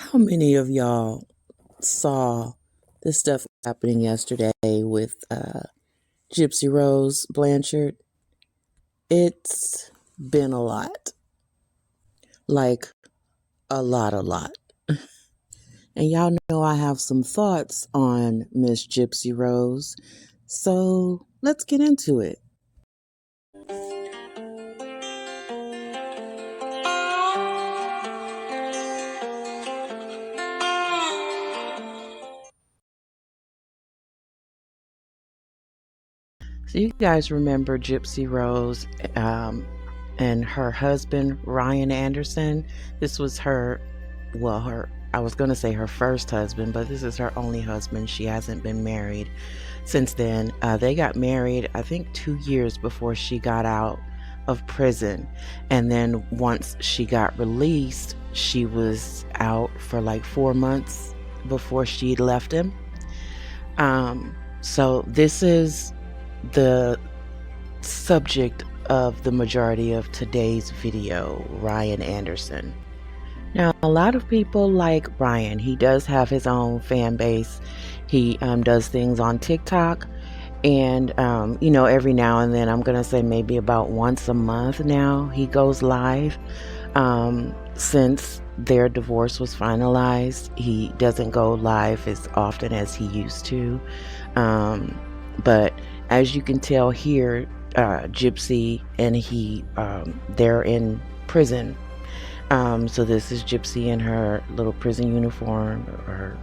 How many of y'all saw this stuff happening yesterday with Gypsy Rose Blanchard? It's been a lot. Like, a lot. And y'all know I have some thoughts on Miss Gypsy Rose. So let's get into it. So you guys remember Gypsy Rose and her husband, Ryan Anderson? This was I was going to say her first husband, but this is her only husband. She hasn't been married since then. They got married, I think, 2 years before she got out of prison. And then once she got released, she was out for like 4 months before she left him. So this is the subject of the majority of today's video, Ryan Anderson. Now, a lot of people like Ryan. He does have his own fan base. He does things on TikTok, and every now and then, I'm gonna say maybe about once a month now, he goes live. Since their divorce was finalized, he doesn't go live as often as he used to. But as you can tell here, Gypsy and he, they're in prison. So this is Gypsy in her little prison uniform, or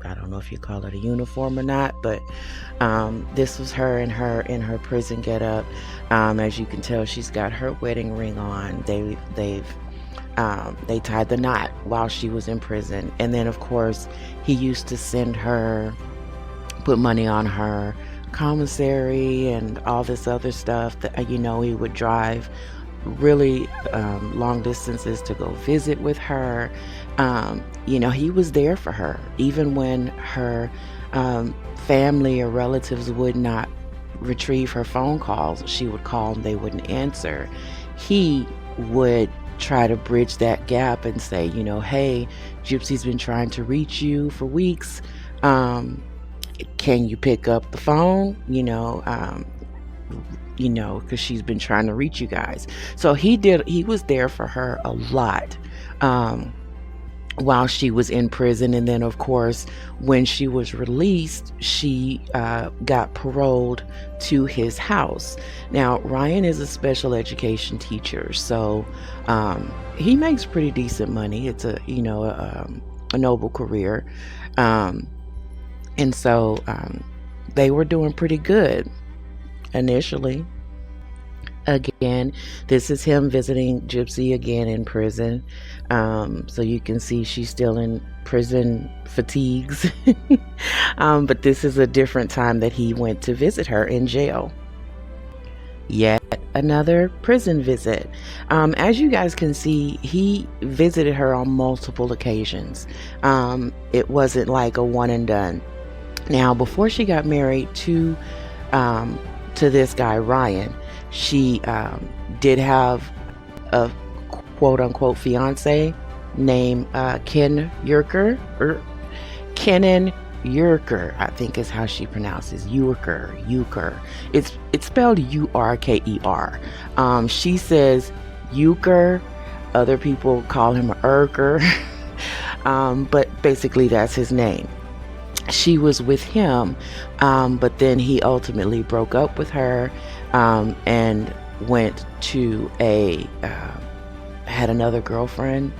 I don't know if you call it a uniform or not, but this was her in her prison getup. As you can tell, she's got her wedding ring on. They tied the knot while she was in prison, and then of course he used to put money on her commissary and all this other stuff that he would drive really long distances to go visit with her. He was there for her even when her family or relatives would not retrieve her phone calls. She would call and they wouldn't answer. He would try to bridge that gap and say, hey, Gypsy's been trying to reach you for weeks. Can you pick up the phone? Because she's been trying to reach you guys. So he was there for her a lot while she was in prison. And then, of course, when she was released, she got paroled to his house. Now, Ryan is a special education teacher, so he makes pretty decent money. It's a noble career. And so they were doing pretty good initially. Again, this is him visiting Gypsy again in prison. So you can see she's still in prison fatigues. But this is a different time that he went to visit her in jail. Yet another prison visit. As you guys can see, he visited her on multiple occasions. It wasn't like a one and done. Now, before she got married to this guy, Ryan, she did have a quote-unquote fiance named Kenan Yurker, I think is how she pronounces Yurker. It's spelled Urker. She says Euchre. Other people call him Urker. But basically that's his name. She was with him, but then he ultimately broke up with her and went to had another girlfriend.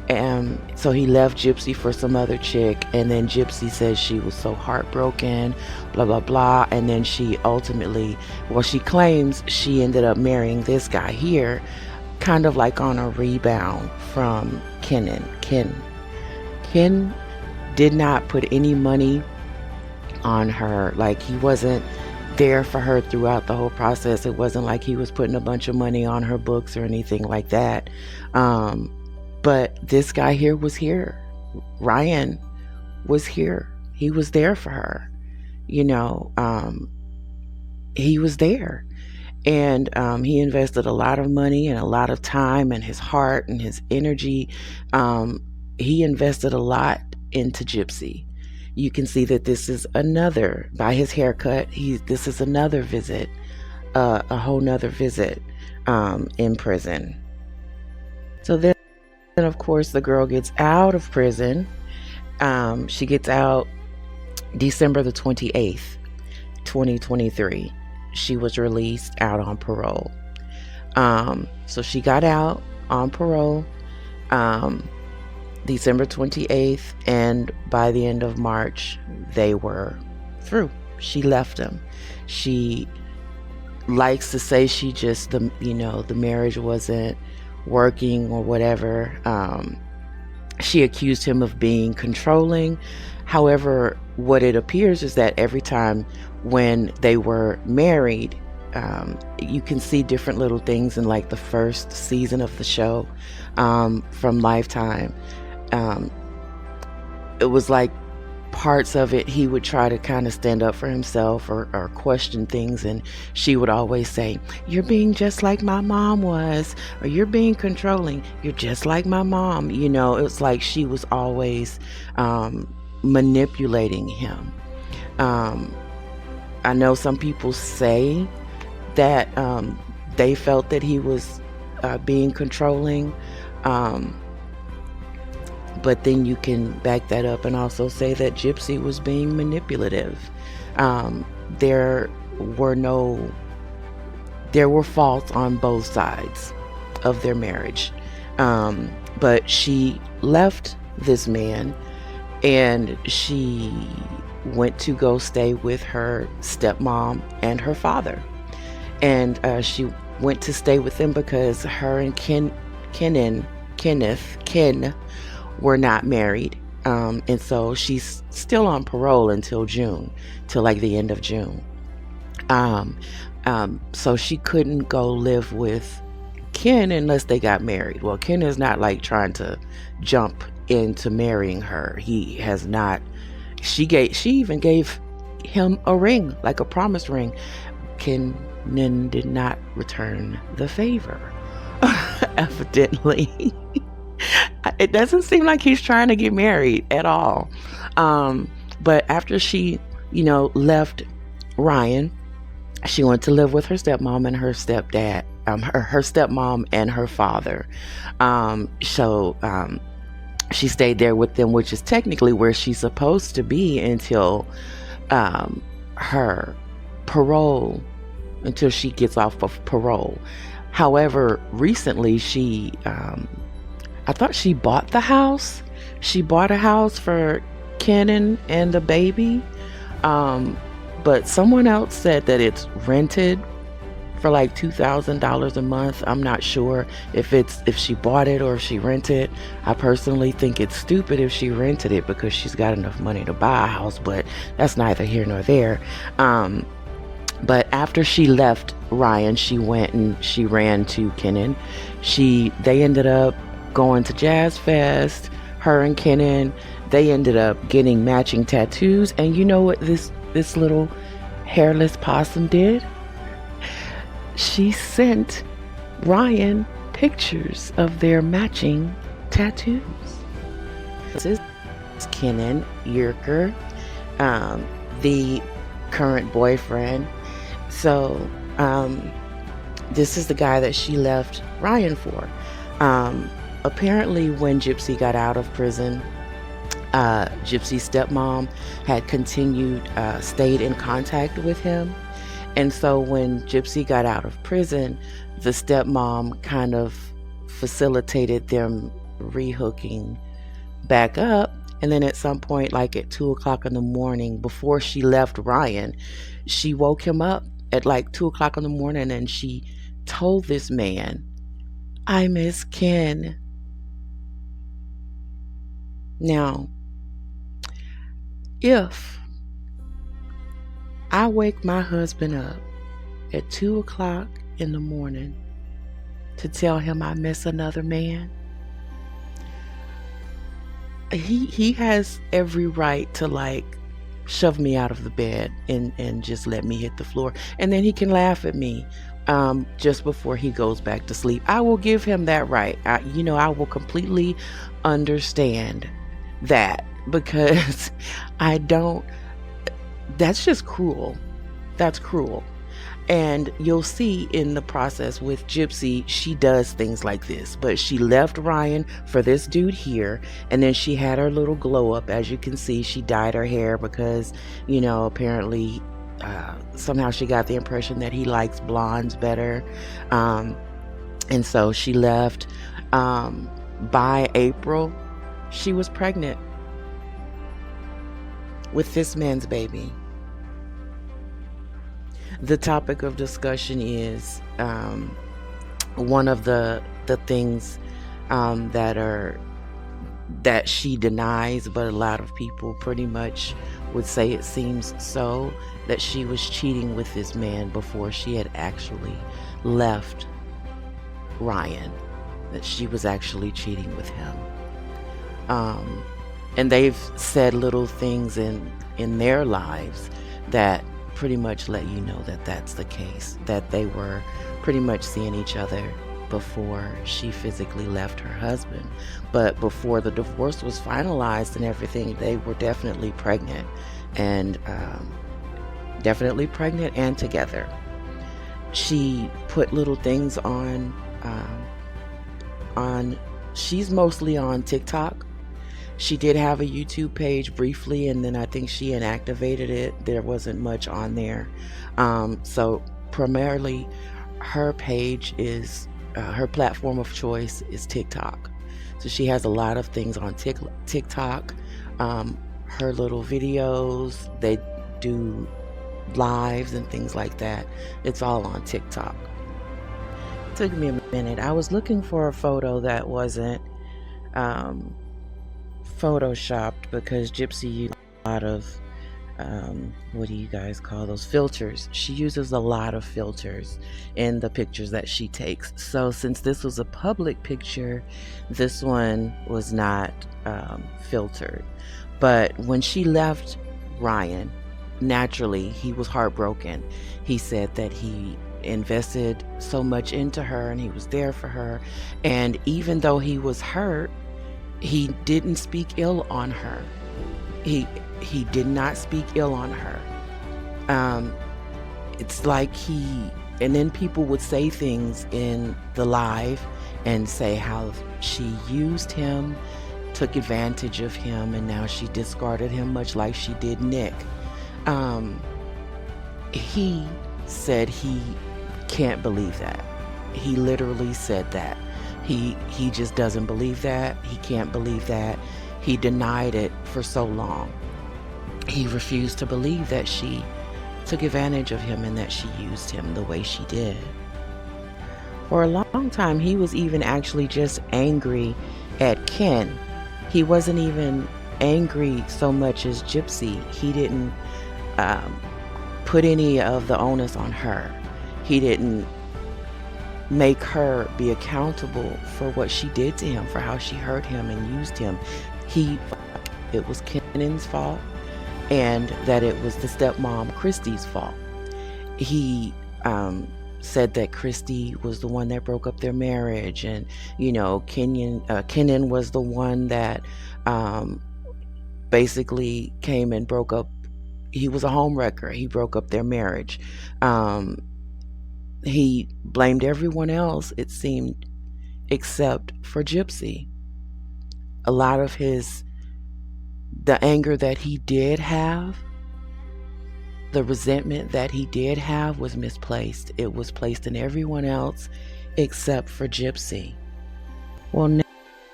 So he left Gypsy for some other chick, and then Gypsy says she was so heartbroken, blah, blah, blah. And then she she claims she ended up marrying this guy here, kind of like on a rebound from Kenan. Ken did not put any money on her. Like, he wasn't there for her throughout the whole process. It wasn't like he was putting a bunch of money on her books or anything like that. But this guy here was here. Ryan was here. He was there for her. He was there. And he invested a lot of money and a lot of time and his heart and his energy he invested a lot into Gypsy. You can see that this is another, by his haircut, this is another visit, a whole nother visit in prison. So then, of course, the girl gets out of prison. She gets out December the 28th, 2023. She was released out on parole. So she got out on parole December 28th, and by the end of March, they were through. She left him. She likes to say she just, the marriage wasn't working or whatever. She accused him of being controlling. However, what it appears is that every time when they were married, you can see different little things in like the first season of the show from Lifetime. It was like parts of it he would try to kind of stand up for himself or question things, and she would always say, "You're being just like my mom was," or "You're being controlling, you're just like my mom." It was like she was always manipulating him. I know some people say that they felt that he was being controlling, but then you can back that up and also say that Gypsy was being manipulative. There were faults on both sides of their marriage, but she left this man and she went to go stay with her stepmom and her father. And she went to stay with them because her and Ken were not married. And so she's still on parole until June, till like the end of June. So she couldn't go live with Ken unless they got married. Well, Ken is not like trying to jump into marrying her. He has not. She even gave him a ring, like a promise ring. Ken did not return the favor, evidently. It doesn't seem like he's trying to get married at all. But after she, left Ryan, she went to live with her stepmom and her stepdad, her stepmom and her father. She stayed there with them, which is technically where she's supposed to be until her parole, until she gets off of parole. However, recently I thought she bought the house. She bought a house for Kenan and the baby. But someone else said that it's rented for like $2,000 a month. I'm not sure if she bought it or if she rented. I personally think it's stupid if she rented it because she's got enough money to buy a house, but that's neither here nor there. But after she left Ryan, she went and she ran to Kenan. They ended up going to Jazz Fest. Her and Kenan, they ended up getting matching tattoos. And you know what this little hairless possum did? She sent Ryan pictures of their matching tattoos. This is Kenan Yerker, the current boyfriend. So this is the guy that she left Ryan for. Apparently when Gypsy got out of prison, Gypsy's stepmom had stayed in contact with him. And so when Gypsy got out of prison, the stepmom kind of facilitated them rehooking back up. And then at some point, like at 2:00 in the morning, before she left Ryan, she woke him up at like 2:00 in the morning and she told this man, "I miss Ken." Now, if I wake my husband up at 2:00 in the morning to tell him I miss another man, he has every right to like shove me out of the bed and just let me hit the floor. And then he can laugh at me just before he goes back to sleep. I will give him that right. I will completely understand that, because I don't, that's just cruel. That's cruel. And you'll see in the process with Gypsy, she does things like this. But she left Ryan for this dude here, and then she had her little glow up. As you can see, she dyed her hair because, apparently somehow she got the impression that he likes blondes better. And so she left. By April, she was pregnant with this man's baby. The topic of discussion is one of the things that she denies, but a lot of people pretty much would say it seems so, that she was cheating with this man before she had actually left Ryan, that she was actually cheating with him. And they've said little things in their lives that pretty much let you know that that's the case, that they were pretty much seeing each other before she physically left her husband. But before the divorce was finalized and everything, they were definitely pregnant, and together. She put little things on she's mostly on TikTok. She did have a YouTube page briefly, and then I think she inactivated it. There wasn't much on there. So primarily her page is, her platform of choice is TikTok. So she has a lot of things on TikTok. Her little videos, they do lives and things like that. It's all on TikTok. It took me a minute. I was looking for a photo that wasn't photoshopped, because Gypsy used a lot of what do you guys call those, filters. She uses a lot of filters in the pictures that she takes. So since this was a public picture, this one was not filtered. But when she left Ryan, naturally he was heartbroken. He said that he invested so much into her and he was there for her, and even though he was hurt, he didn't speak ill on her. He did not speak ill on her. It's like and then people would say things in the live and say how she used him, took advantage of him, and now she discarded him, much like she did Nick. He said he can't believe that. He literally said that. He just doesn't believe that. He can't believe that. He denied it for so long. He refused to believe that she took advantage of him and that she used him the way she did. For a long time, he was even actually just angry at Ken. He wasn't even angry so much as Gypsy. He didn't put any of the onus on her. He didn't make her be accountable for what she did to him, for how she hurt him and used him. It was Kennan's fault, and that it was the stepmom Christy's fault. He said that Christy was the one that broke up their marriage, and Kenan was the one that basically came and broke up. He was a homewrecker. He broke up their marriage. He blamed everyone else, it seemed, except for Gypsy. A lot of the anger that he did have, the resentment that he did have, was misplaced. It was placed in everyone else except for Gypsy. Well,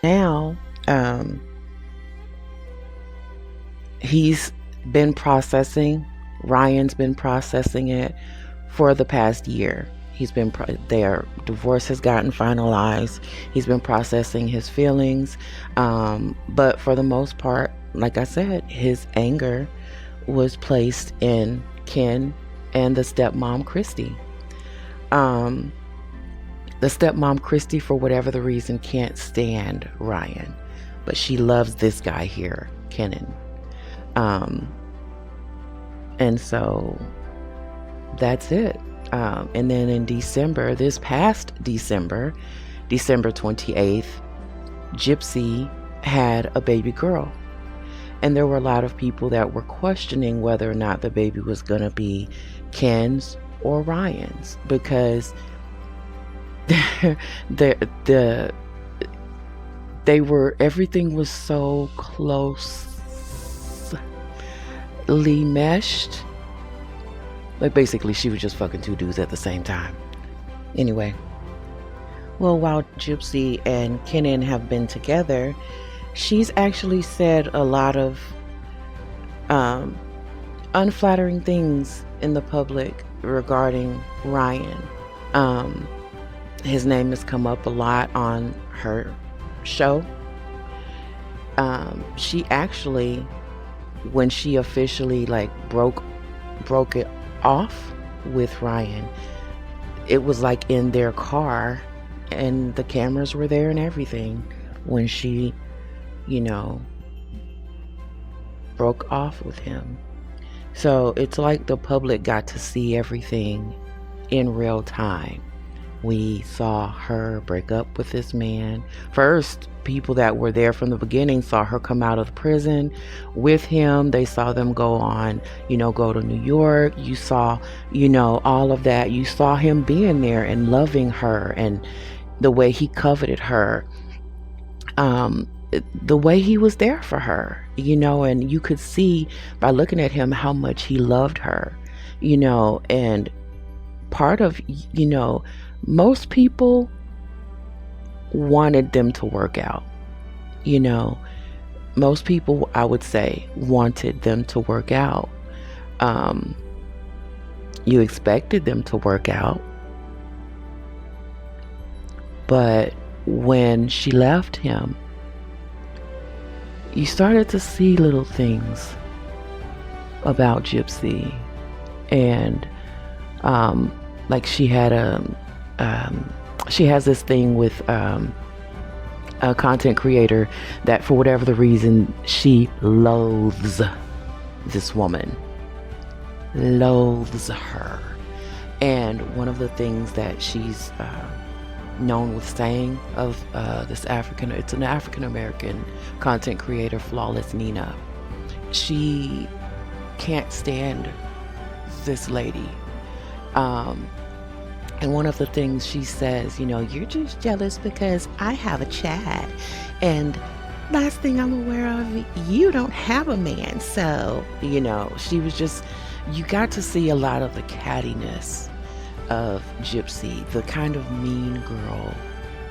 now he's been processing, Ryan's been processing it for the past year. Their divorce has gotten finalized. He's been processing his feelings, but for the most part, like I said, his anger was placed in Ken and the stepmom Christy. The stepmom Christy, for whatever the reason, can't stand Ryan, but she loves this guy here, Kenan. And so that's it. And then in December, this past December, December 28th, Gypsy had a baby girl. And there were a lot of people that were questioning whether or not the baby was going to be Ken's or Ryan's, because the they were, everything was so closely meshed. Like, basically, she was just fucking two dudes at the same time. Anyway, well, while Gypsy and Kenan have been together, she's actually said a lot of unflattering things in the public regarding Ryan. His name has come up a lot on her show. She actually, when she officially like broke it off with Ryan, it was like in their car and the cameras were there and everything when she, broke off with him. So it's like the public got to see everything in real time. We saw her break up with this man. First, people that were there from the beginning saw her come out of the prison with him. They saw them go on, go to New York. You saw, all of that. You saw him being there and loving her and the way he coveted her. The way he was there for her, and you could see by looking at him how much he loved her, and part of, most people wanted them to work out. Most people, I would say, wanted them to work out. You expected them to work out. But when she left him, you started to see little things about Gypsy. And like she has this thing with a content creator that for whatever the reason, she loathes this woman, loathes her. And one of the things that she's known with saying of it's an African-American content creator, Flawless Nina, she can't stand this lady. And one of the things she says, you're just jealous because I have a Chad. And last thing I'm aware of, you don't have a man. So, she was just, you got to see a lot of the cattiness of Gypsy, the kind of mean girl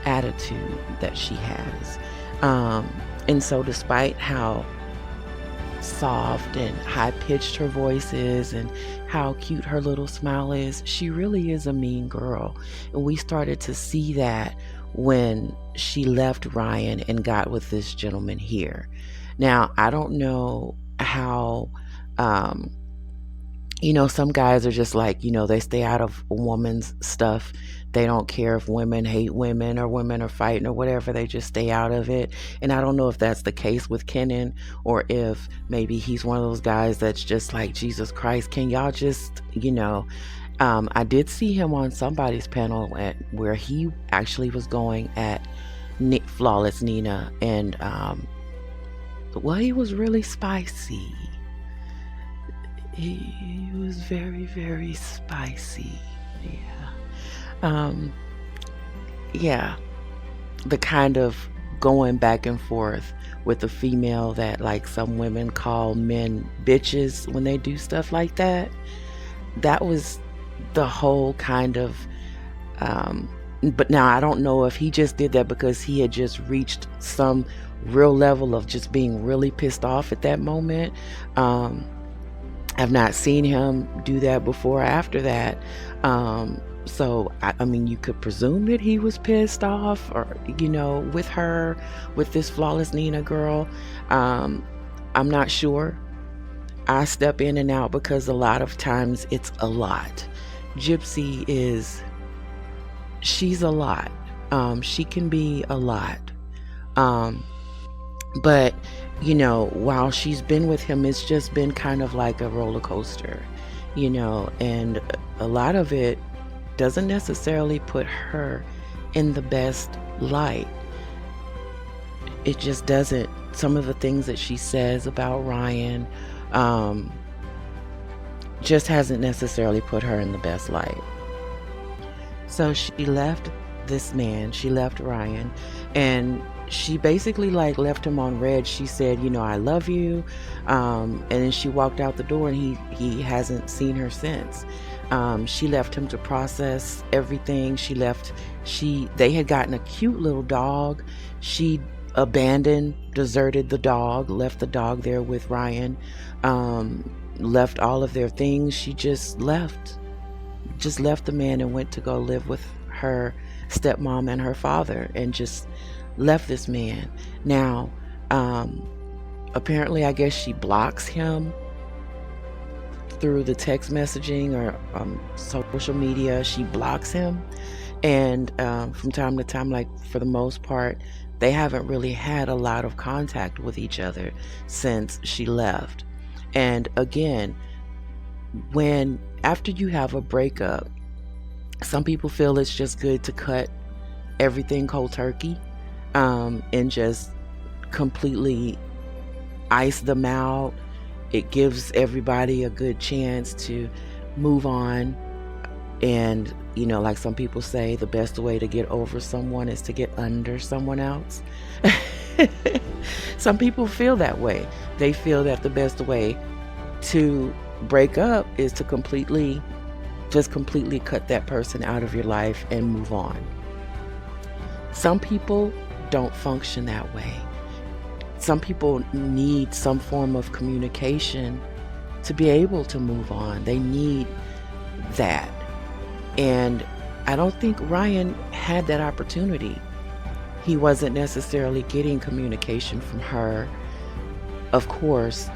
attitude that she has. And so despite how soft and high-pitched her voice is and how cute her little smile is, she really is a mean girl. And we started to see that when she left Ryan and got with this gentleman here. Now, I don't know how some guys are just like, they stay out of a woman's stuff. They don't care if women hate women or women are fighting or whatever. They just stay out of it. And I don't know if that's the case with Kenan, or if maybe he's one of those guys that's just like, Jesus Christ, can y'all just, I did see him on somebody's panel where he actually was going at Flawless Nina. And, he was really spicy. He was very, very spicy. Yeah. The kind of going back and forth with the female that, like, some women call men bitches when they do stuff like that. That was the whole kind of, but now I don't know if he just did that because he had just reached some real level of just being really pissed off at that moment. I've not seen him do that before or after that. So, I mean, you could presume that he was pissed off or, with her, with this Flawless Nina girl. I'm not sure. I step in and out because a lot of times it's a lot. Gypsy she's a lot. She can be a lot. But, while she's been with him, it's just been kind of like a roller coaster. and a lot of it doesn't necessarily put her in the best light. It just doesn't. Some of the things that she says about Ryan just hasn't necessarily put her in the best light. So she left this man, she left Ryan, and she basically like left him on red. She said, I love you. And then she walked out the door, and he hasn't seen her since. She left him to process everything. They had gotten a cute little dog. She deserted the dog, left the dog there with Ryan, left all of their things. She just left the man and went to go live with her stepmom and her father, and just left this man. Now, apparently, I guess she blocks him through the text messaging or social media. She blocks him, and from time to time, like for the most part, they haven't really had a lot of contact with each other since she left. And again, after you have a breakup, some people feel it's just good to cut everything cold turkey, and just completely ice them out. It gives everybody a good chance to move on. And, like some people say, the best way to get over someone is to get under someone else. Some people feel that way. They feel that the best way to break up is to completely cut that person out of your life and move on. Some people don't function that way. Some people need some form of communication to be able to move on. They need that. And I don't think Ryan had that opportunity. He wasn't necessarily getting communication from her. Of course,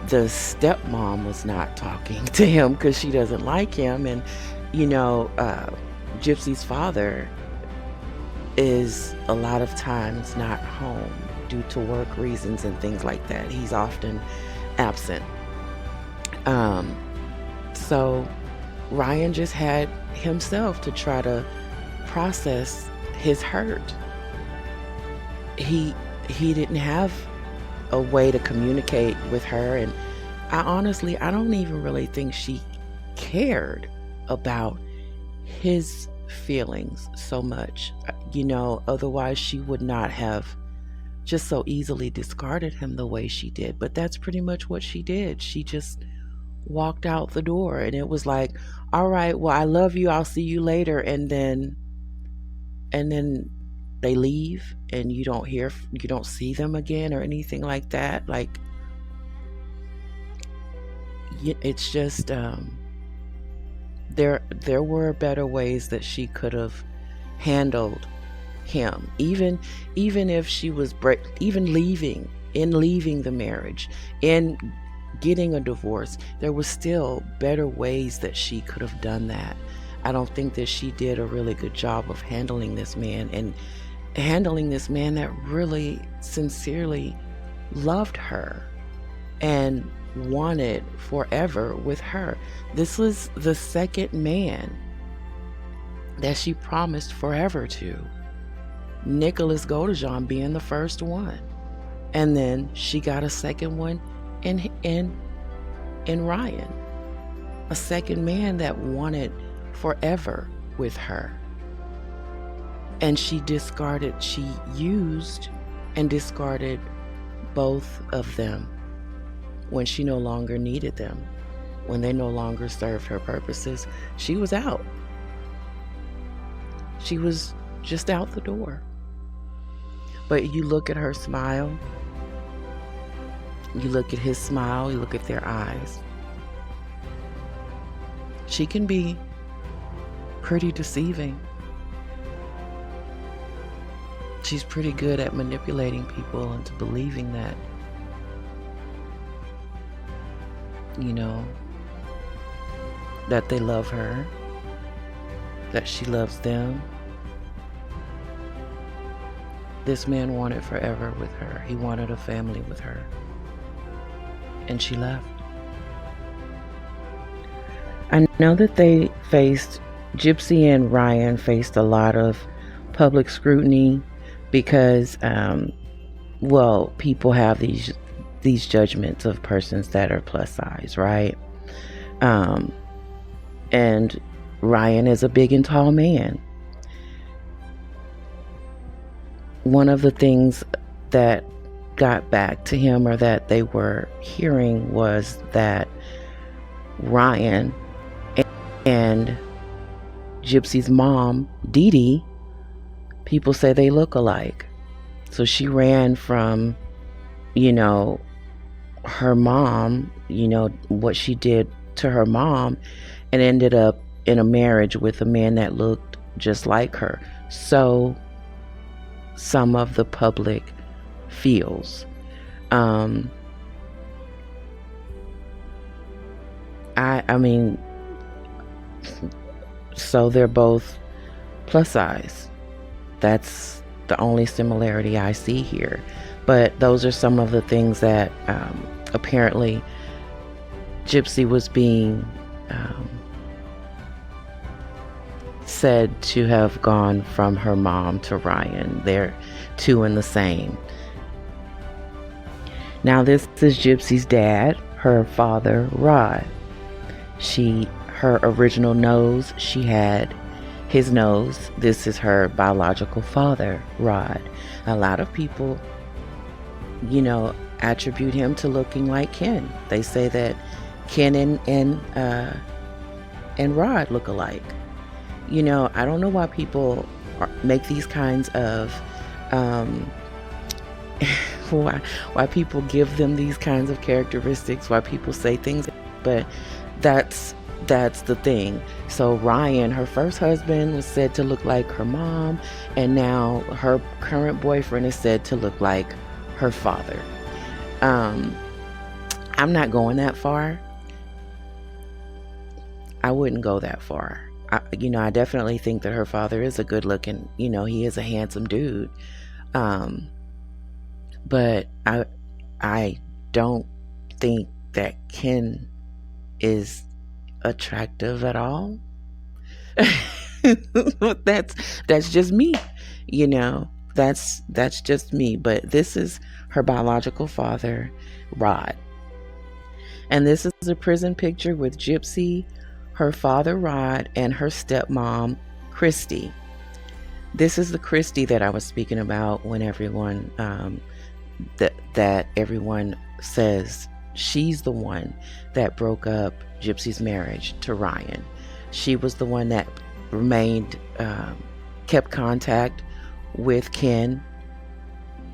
the stepmom was not talking to him because she doesn't like him. And, Gypsy's father is a lot of times not home due to work reasons and things like that. He's often absent. So Ryan just had himself to try to process his hurt. He didn't have a way to communicate with her, and I don't even really think she cared about his feelings so much. Otherwise she would not have just so easily discarded him the way she did. But that's pretty much what she did. She just walked out the door, and it was like, all right, well, I love you, I'll see you later. And then they leave, and you don't see them again or anything like that. Like, it's just there were better ways that she could have handled him, even if she was leaving the marriage, in getting a divorce. There was still better ways that she could have done that. I don't think that she did a really good job of handling this man, and handling this man that really sincerely loved her and wanted forever with her. This was the second man that she promised forever to. Nicholas Godejohn being the first one. And then she got a second one in Ryan. A second man that wanted forever with her. And she used and discarded both of them when she no longer needed them. When they no longer served her purposes, she was out. She was just out the door. But you look at her smile, you look at his smile, you look at their eyes. She can be pretty deceiving. She's pretty good at manipulating people into believing that, that they love her, that she loves them. This man wanted forever with her. He wanted a family with her. And she left. I know that Gypsy and Ryan faced a lot of public scrutiny because, well, people have these judgments of persons that are plus size, right? Um, and Ryan is a big and tall man. One of the things that got back to him, or that they were hearing, was that Ryan and Gypsy's mom, Dee Dee, people say they look alike. So she ran from, her mom, what she did to her mom, and ended up in a marriage with a man that looked just like her. So some of the public feels. I mean, so they're both plus size. That's the only similarity I see here. But those are some of the things that apparently Gypsy was being said to have gone from her mom to Ryan. They're two in the same. Now this is Gypsy's dad, her father, Rod. Her original nose, she had his nose. This is her biological father, Rod. A lot of people, attribute him to looking like Ken. They say that Ken and Rod look alike. I don't know why people make these kinds of why people give them these kinds of characteristics, why people say things, but that's the thing. So Ryan, her first husband, was said to look like her mom, and now her current boyfriend is said to look like her father. I'm not going that far. I wouldn't go that far. I definitely think that her father is a good looking, he is a handsome dude. But I don't think that Ken is attractive at all. That's just me, that's just me. But this is her biological father, Rod. And this is a prison picture with Gypsy, her father Rod, and her stepmom Christy. This is the Christy that I was speaking about when everyone that everyone says she's the one that broke up Gypsy's marriage to Ryan. She was the one that kept contact with Ken,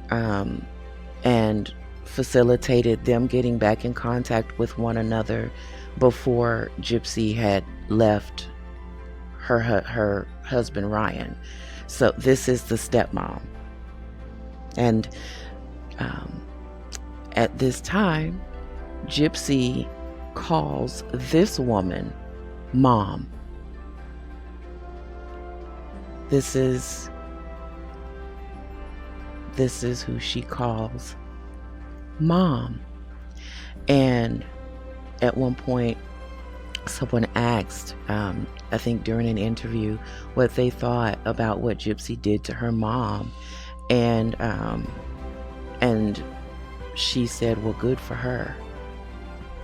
and facilitated them getting back in contact with one another before Gypsy had left her husband Ryan. So this is the stepmom. And at this time, Gypsy calls this woman mom. This is who she calls mom. And at one point, someone asked, I think during an interview, what they thought about what Gypsy did to her mom. And she said, well, good for her.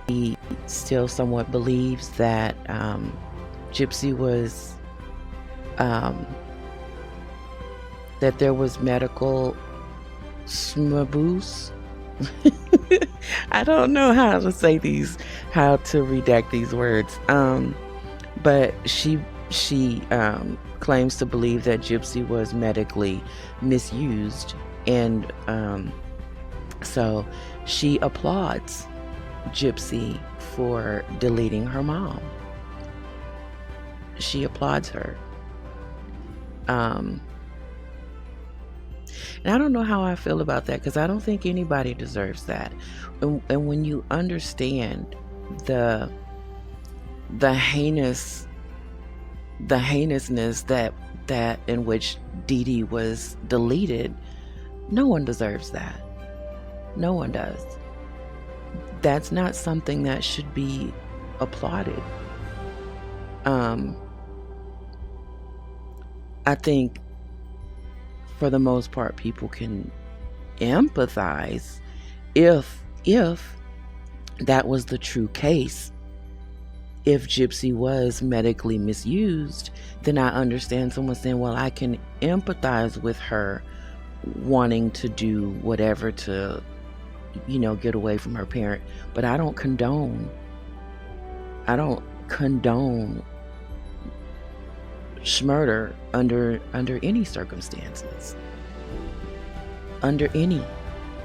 He still somewhat believes that Gypsy was, that there was medical smaboose. I don't know how to redact these words. But she claims to believe that Gypsy was medically misused, and so she applauds Gypsy for deleting her mom. She applauds her. And I don't know how I feel about that, because I don't think anybody deserves that. And when you understand the heinousness that in which Dee Dee was deleted, no one deserves that. No one does. That's not something that should be applauded. Um, I think for the most part, people can empathize if that was the true case. If Gypsy was medically misused, then I understand someone saying, well, I can empathize with her wanting to do whatever to, get away from her parent. But I don't condone murder under any circumstances. Under any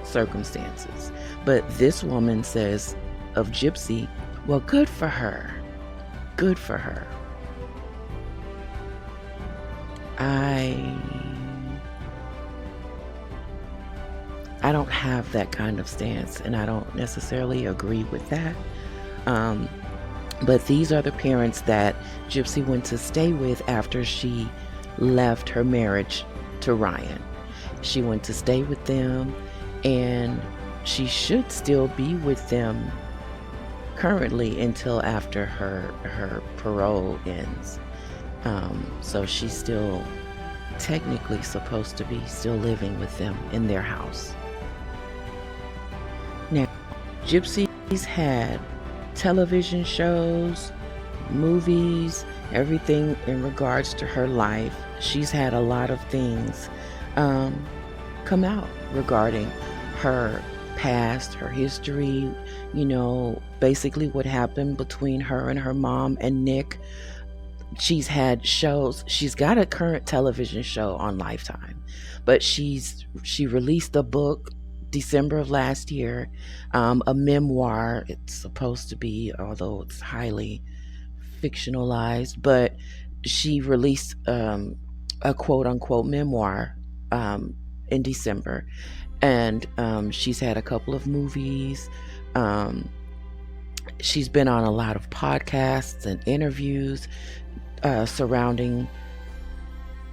circumstances. But this woman says of Gypsy, well, good for her. Good for her. I don't have that kind of stance, and I don't necessarily agree with that. But these are the parents that Gypsy went to stay with after she left her marriage to Ryan. She went to stay with them, and she should still be with them currently until after her parole ends. So she's still technically supposed to be still living with them in their house. Now, Gypsy's had television shows, movies, everything in regards to her life. She's had a lot of things come out regarding her past, her history, basically what happened between her and her mom and Nick. She's had shows. She's got a current television show on Lifetime, but she released a book December of last year, a memoir. It's supposed to be, although it's highly fictionalized, but she released a quote unquote memoir in December, and she's had a couple of movies. She's been on a lot of podcasts and interviews surrounding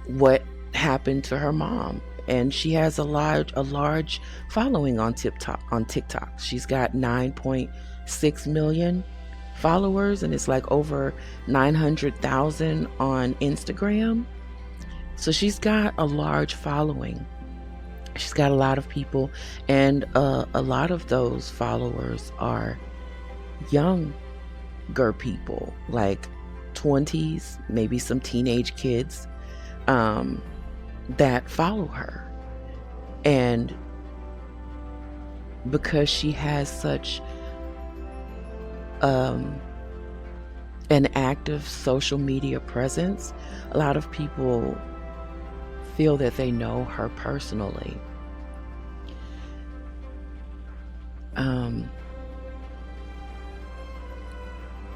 what happened to her mom. And she has a large following on TikTok. She's got 9.6 million followers, and it's like over 900,000 on Instagram. So she's got a large following. She's got a lot of people, and a lot of those followers are younger people, like 20s, maybe some teenage kids that follow her. And because she has such an active social media presence, a lot of people feel that they know her personally.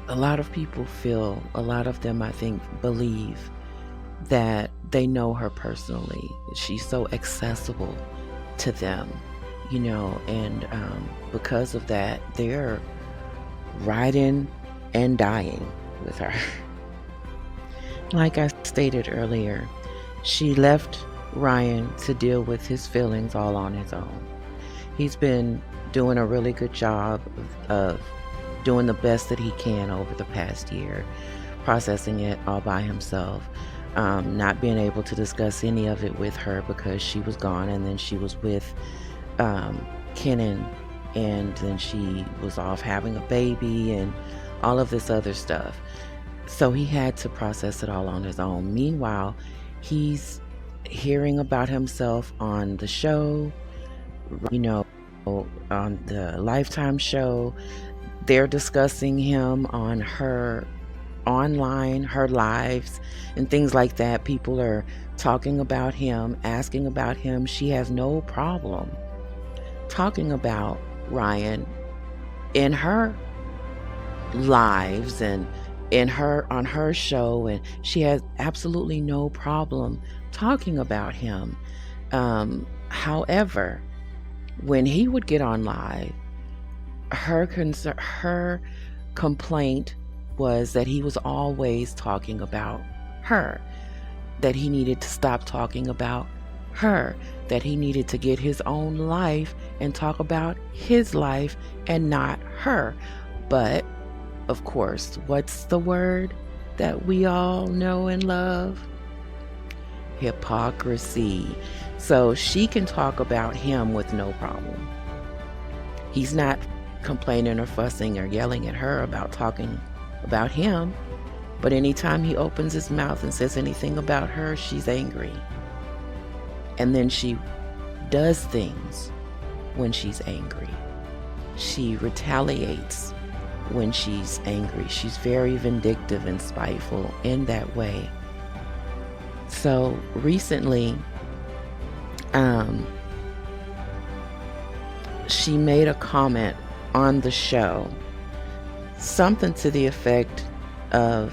A lot of people feel, a lot of them, I think, believe that they know her personally. She's so accessible to them, and because of that, they're riding and dying with her. Like I stated earlier, she left Ryan to deal with his feelings all on his own. He's been doing a really good job of doing the best that he can over the past year, processing it all by himself, not being able to discuss any of it with her because she was gone, and then she was with Kenan, and then she was off having a baby and all of this other stuff. So he had to process it all on his own. Meanwhile, he's hearing about himself on the show, on the Lifetime show. They're discussing him on her online, her lives and things like that. People are talking about him, asking about him. She has no problem talking about Ryan in her lives and on her show, and she has absolutely no problem talking about him. However, when he would get on live, her complaint was that he was always talking about her, that he needed to stop talking about her, that he needed to get his own life and talk about his life and not her. But of course, what's the word? that we all know and love? Hypocrisy. So she can talk about him with no problem. He's not complaining or fussing or yelling at her about talking about him, but anytime he opens his mouth and says anything about her, she's angry. And then she does things when she's angry. She retaliates when she's angry. She's very vindictive and spiteful in that way. So recently, she made a comment on the show, something to the effect of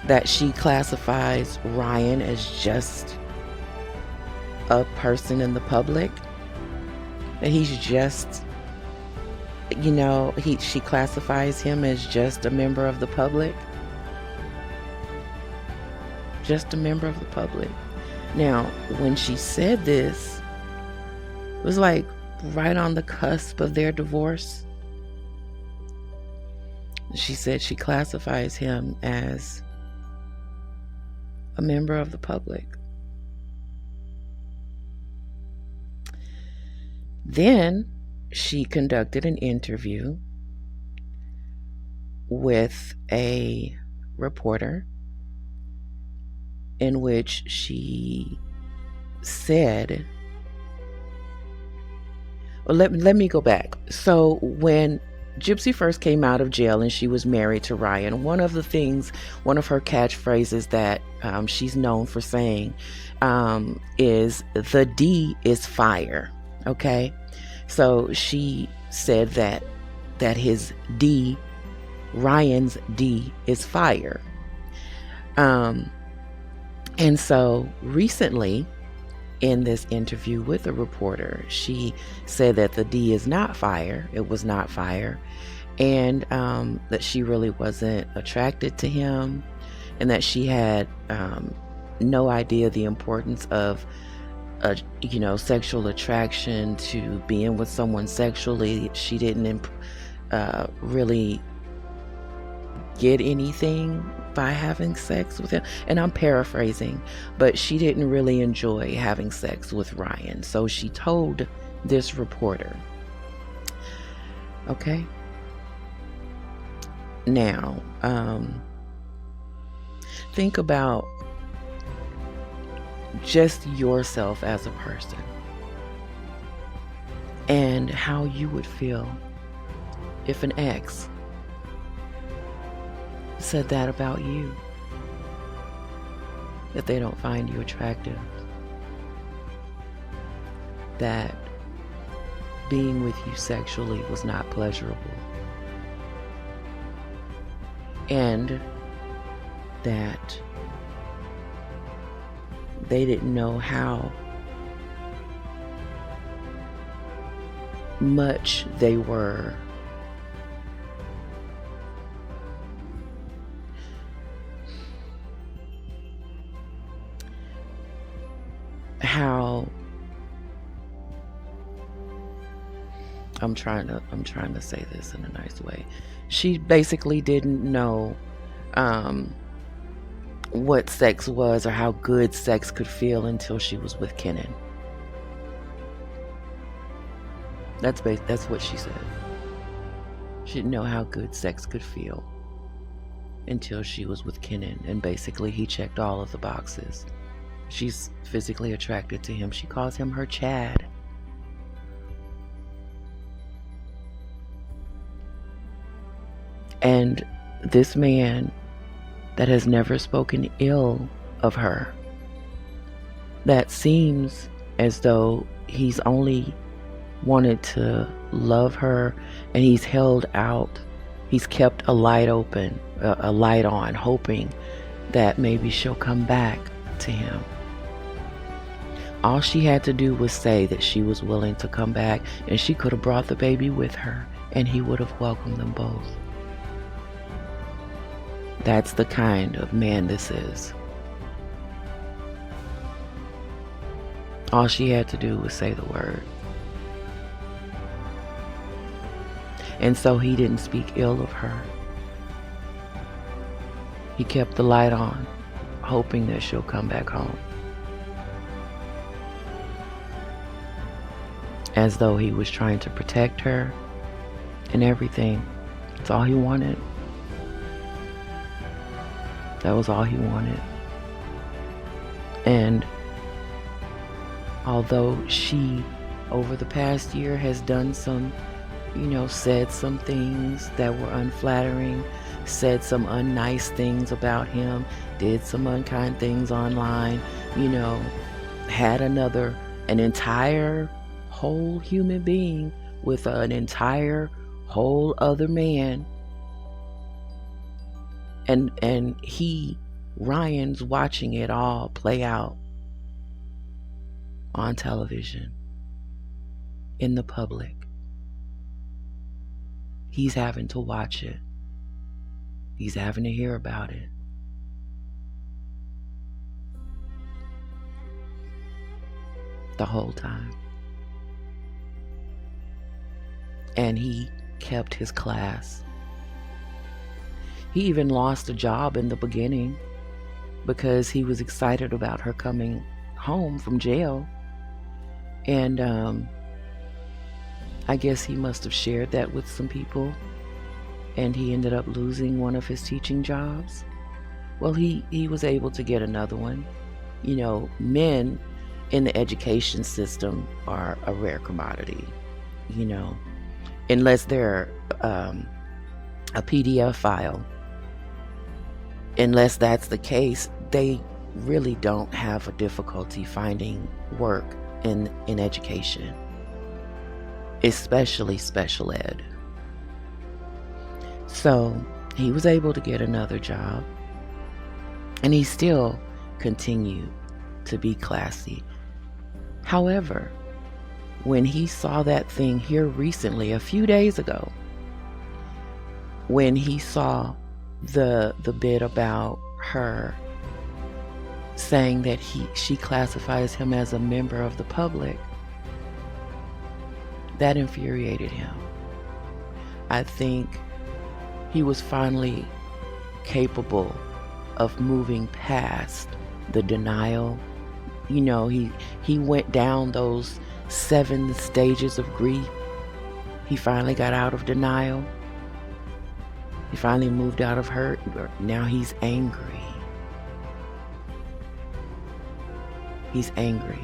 that she classifies Ryan as just a person in the public, that he's just, she classifies him as just a member of the public. Just a member of the public. Now, when she said this, it was like right on the cusp of their divorce. She said she classifies him as a member of the public. Then she conducted an interview with a reporter in which she said, well, let me go back. So when Gypsy first came out of jail and she was married to Ryan, one of her catchphrases that she's known for saying is, the D is fire. Okay, so she said that his D, Ryan's D, is fire. And so recently, in this interview with a reporter, she said that the D is not fire. It was not fire. And that she really wasn't attracted to him, and that she had no idea the importance of sexual attraction to being with someone sexually. She didn't really get anything by having sex with him. And I'm paraphrasing, but she didn't really enjoy having sex with Ryan. So she told this reporter. Okay. Now, think about just yourself as a person and how you would feel if an ex said that about you, that they don't find you attractive, that being with you sexually was not pleasurable, and that they didn't know how much they were I'm trying to say this in a nice way. She basically didn't know what sex was or how good sex could feel until she was with Kenan. That's what she said. She didn't know how good sex could feel until she was with Kenan, and basically he checked all of the boxes. She's physically attracted to him. She calls him her Chad. And this man that has never spoken ill of her, that seems as though he's only wanted to love her, and he's held out, he's kept a light open, a light on, hoping that maybe she'll come back to him. All she had to do was say that she was willing to come back, and she could have brought the baby with her, and he would have welcomed them both. That's the kind of man this is. All she had to do was say the word. And so he didn't speak ill of her. He kept the light on, hoping that she'll come back home. As though he was trying to protect her and everything. That's all he wanted. That was all he wanted. And although she, over the past year, has done some, said some things that were unflattering, said some unnice things about him, did some unkind things online, had an entire whole human being with an entire whole other man. And Ryan's watching it all play out on television, in the public. He's having to watch it. He's having to hear about it. The whole time. And he kept his class. He even lost a job in the beginning because he was excited about her coming home from jail. And I guess he must have shared that with some people, and he ended up losing one of his teaching jobs. Well, he was able to get another one. Men in the education system are a rare commodity, unless they're a PDF file. Unless that's the case, they really don't have a difficulty finding work in education, especially special ed. So he was able to get another job, and he still continued to be classy. However, when he saw that thing here recently, a few days ago, when he saw the bit about her saying that she classifies him as a member of the public, that infuriated him. I think he was finally capable of moving past the denial. He went down those 7 stages of grief. He finally got out of denial. He finally moved out of hurt. Now he's angry. He's angry.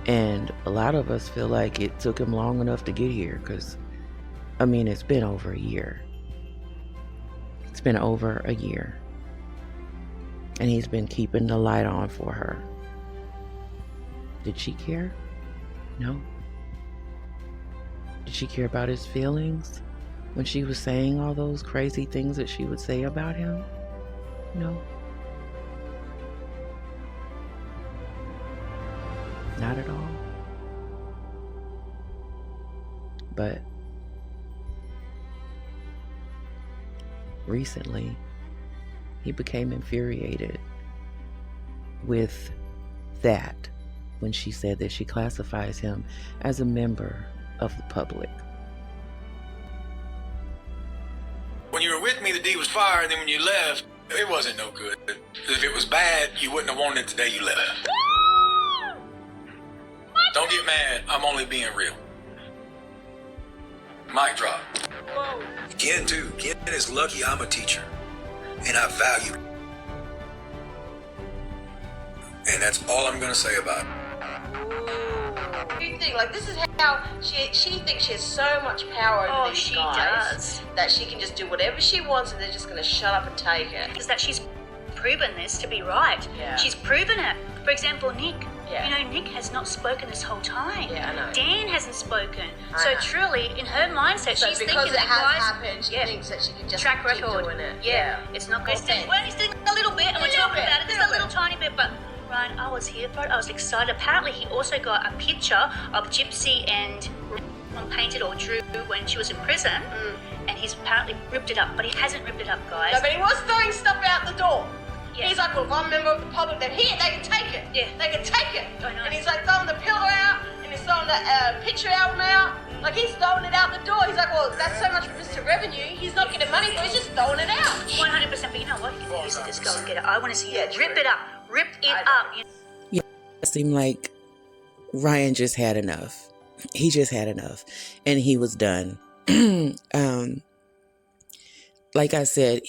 And a lot of us feel like it took him long enough to get here, because, it's been over a year. It's been over a year. And he's been keeping the light on for her. Did she care? No. Did she care about his feelings when she was saying all those crazy things that she would say about him? No. Not at all. But recently, he became infuriated with that when she said that she classifies him as a member of the public. When you were with me, the D was fire, and then when you left, it wasn't no good. If it was bad, you wouldn't have wanted it the day you left. Don't get mad, I'm only being real. Mic drop. Whoa. Ken is lucky I'm a teacher, and I value it. And that's all I'm gonna say about it. You think, this is how she thinks she has so much power over these guys. Does. That she can just do whatever she wants and they're just going to shut up and take it. Is that she's proven this to be right. Yeah. She's proven it. For example, Nick. Yeah. Nick has not spoken this whole time. Yeah, I know. Dan hasn't spoken. I So know. truly, in her mindset, So she's because thinking it that has guys... happened, she thinks that she can just track keep record. doing it. Yeah. It's not good. Okay. Well, he's doing a little bit, and we're A little talking bit, about it. Just a little tiny bit, but... Ryan, I was here for it. I was excited. Apparently, he also got a picture of Gypsy and painted or drew when she was in prison, and he's apparently ripped it up, but he hasn't ripped it up, guys. No, but he was throwing stuff out the door. Yeah. He's like, well, if I'm a member of the public, then here, they can take it. Yeah. They can take it. I know. And he's like throwing the pillow out, and he's throwing the picture album out. Like, he's throwing it out the door. He's like, well, that's so much for Mr. revenue. He's not getting money, so he's just throwing it out. 100%. But you know what? You can just go and get it. I want to see you rip it up. Rip it up. Yeah, it seemed like Ryan just had enough. He just had enough, and he was done. Like I said,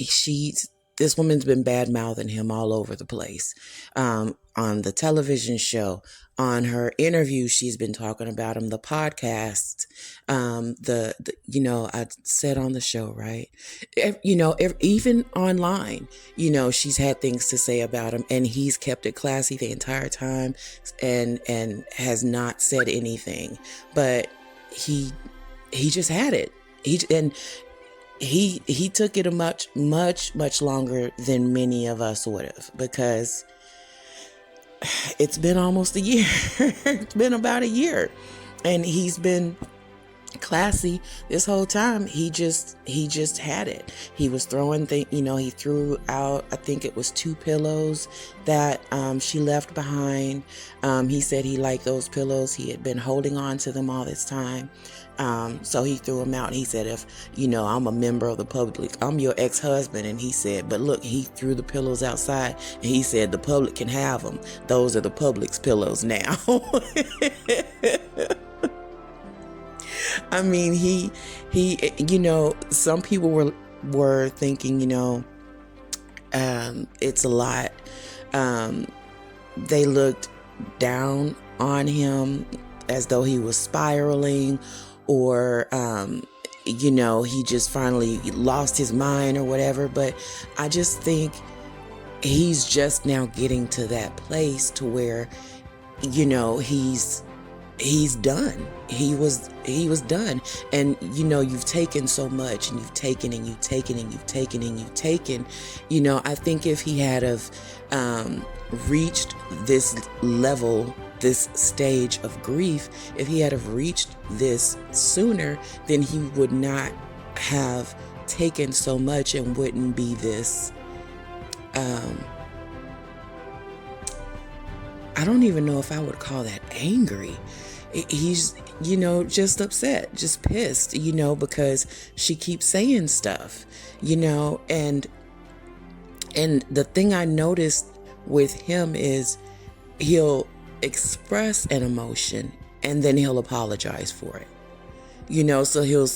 this woman's been bad-mouthing him all over the place. On the television show, on her interview, she's been talking about him, the podcast, I said on the show, right? Even online, she's had things to say about him, and he's kept it classy the entire time and has not said anything, but he just had it. He took it a much longer than many of us would have, because it's been almost a year. It's been about a year, and he's been classy this whole time. He just had it. He was throwing things, he threw out, I think it was 2 pillows that she left behind. He said he liked those pillows. He had been holding on to them all this time. So he threw them out. He said, if, I'm a member of the public, I'm your ex-husband. And he said, but look, he threw the pillows outside, and he said the public can have them. Those are the public's pillows now. I mean, he, some people were thinking, it's a lot. They looked down on him as though he was spiraling, or, he just finally lost his mind or whatever. But I just think he's just now getting to that place to where, he's done. He was done. And, you've taken so much, and you've taken and you've taken and you've taken and you've taken. I think if he had reached this level, this stage of grief, if he had reached this sooner, then he would not have taken so much and wouldn't be this, I don't even know if I would call that angry. He's, just upset, just pissed, because she keeps saying stuff, and the thing I noticed with him is he'll express an emotion and then he'll apologize for it. So he'll,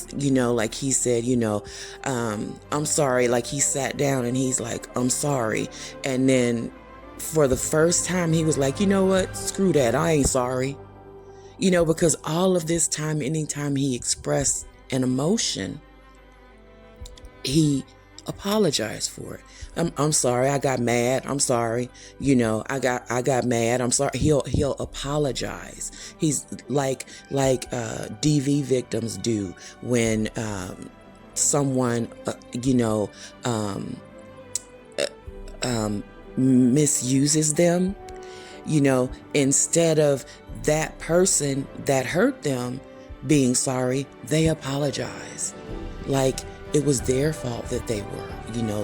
like he said, I'm sorry. Like, he sat down and he's like, I'm sorry. And then for the first time, he was like, you know what? Screw that. I ain't sorry. Because all of this time, anytime he expressed an emotion, he apologized for it. I'm sorry. I got mad. I'm sorry. I got mad. I'm sorry. He'll apologize. He's like DV victims do when someone misuses them. Instead of that person that hurt them being sorry, they apologize. Like it was their fault that they were,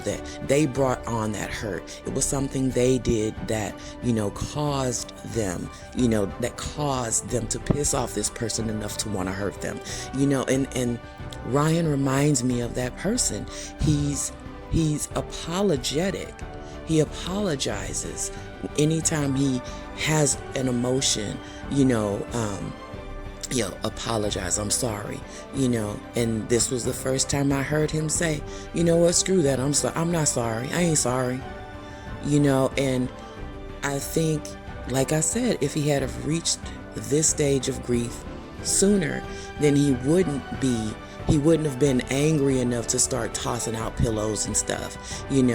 that they brought on that hurt. It was something they did that, caused them, that caused them to piss off this person enough to want to hurt them, and Ryan reminds me of that person. He's apologetic. He apologizes anytime he has an emotion, apologize. I'm sorry, and this was the first time I heard him say, you know what, screw that. I'm not sorry. I ain't sorry, and I think, like I said, if he had have reached this stage of grief sooner, then he wouldn't have been angry enough to start tossing out pillows and stuff, and,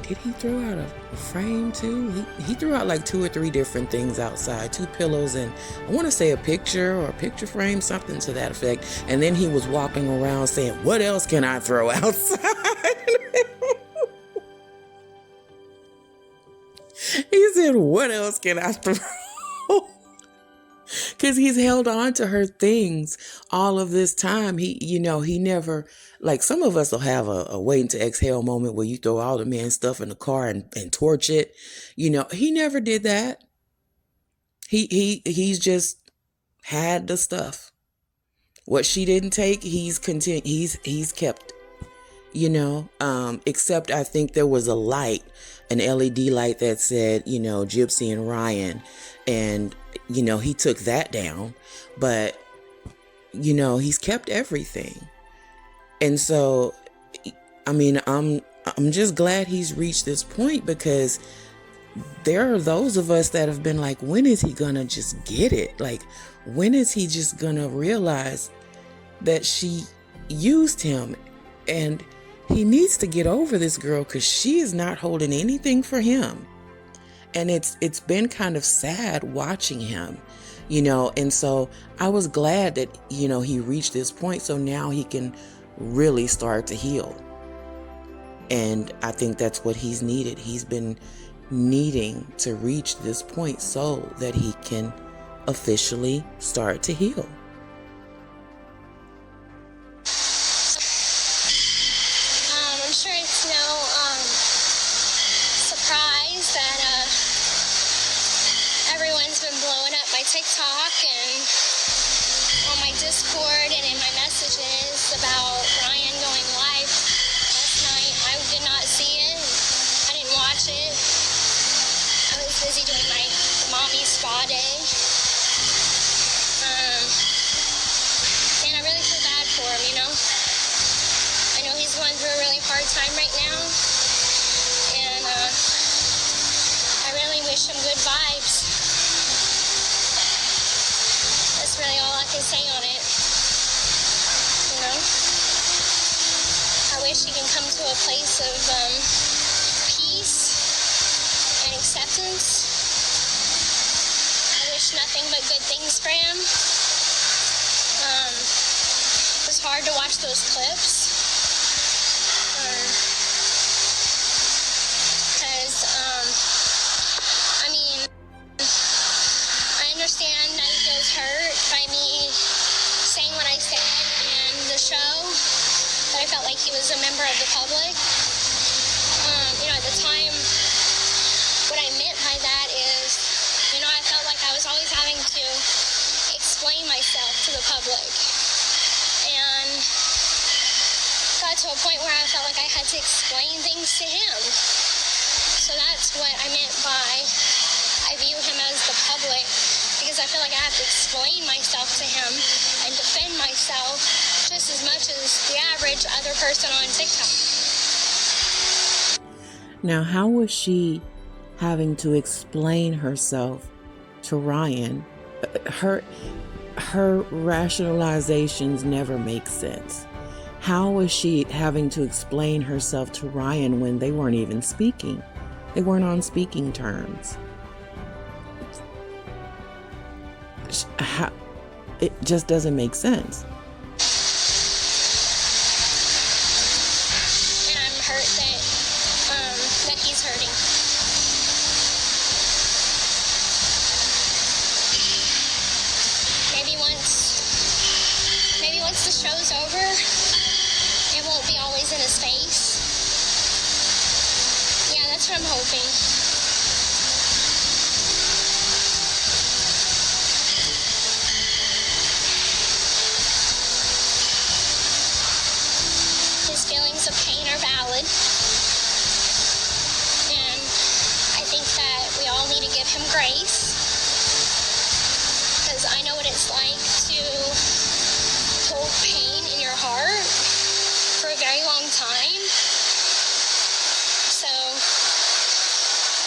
did he throw out a frame too? He threw out like 2 or 3 different things outside, 2 pillows, and I want to say a picture or a picture frame, something to that effect. And then he was walking around saying, what else can I throw outside? He said, what else can I throw? Because he's held on to her things all of this time. He never, like some of us will have a waiting to exhale moment where you throw all the man's stuff in the car and torch it. He never did that. He's just had the stuff. What she didn't take, he's kept, except I think there was a light, an LED light that said, Gypsy and Ryan, and, he took that down, but, he's kept everything. And so, I mean, I'm just glad he's reached this point, because there are those of us that have been like, when is he gonna just get it? Like, when is he just gonna realize that she used him, and he needs to get over this girl, because she is not holding anything for him. And it's been kind of sad watching him, and so I was glad that, he reached this point, so now he can really start to heal. And I think that's what he's needed. He's been needing to reach this point so that he can officially start to heal. I'm sure it's no surprise that everyone's been blowing up my TikTok and on my Discord and in my messages about Ryan going live last night. I did not see it. I didn't watch it. I was busy doing my mommy spa day. And I really feel bad for him, I know he's going through a really hard time right now. And I really wish him good vibes. That's really all I can say on it. I wish he can come to a place of peace and acceptance. I wish nothing but good things for him. It was hard to watch those clips. Because, I understand that he feels hurt by me saying what I said in the show, but I felt like he was a member of the public. At the time, what I meant by that is, I felt like I was always having to explain myself to the public. And got to a point where I felt like I had to explain things to him. So that's what I meant by I view him as the public, because I feel like I have to explain myself to him and defend myself just as much as the average other person on TikTok. Now, how was she having to explain herself to Ryan? Her rationalizations never make sense. How was she having to explain herself to Ryan when they weren't even speaking? They weren't on speaking terms. It just doesn't make sense. And I'm hurt that he's hurting. Maybe once the show's over, it won't be always in his face. Yeah, that's what I'm hoping. His feelings of pain are valid. And I think that we all need to give him grace. Because I know what it's like to hold pain in your heart for a very long time. So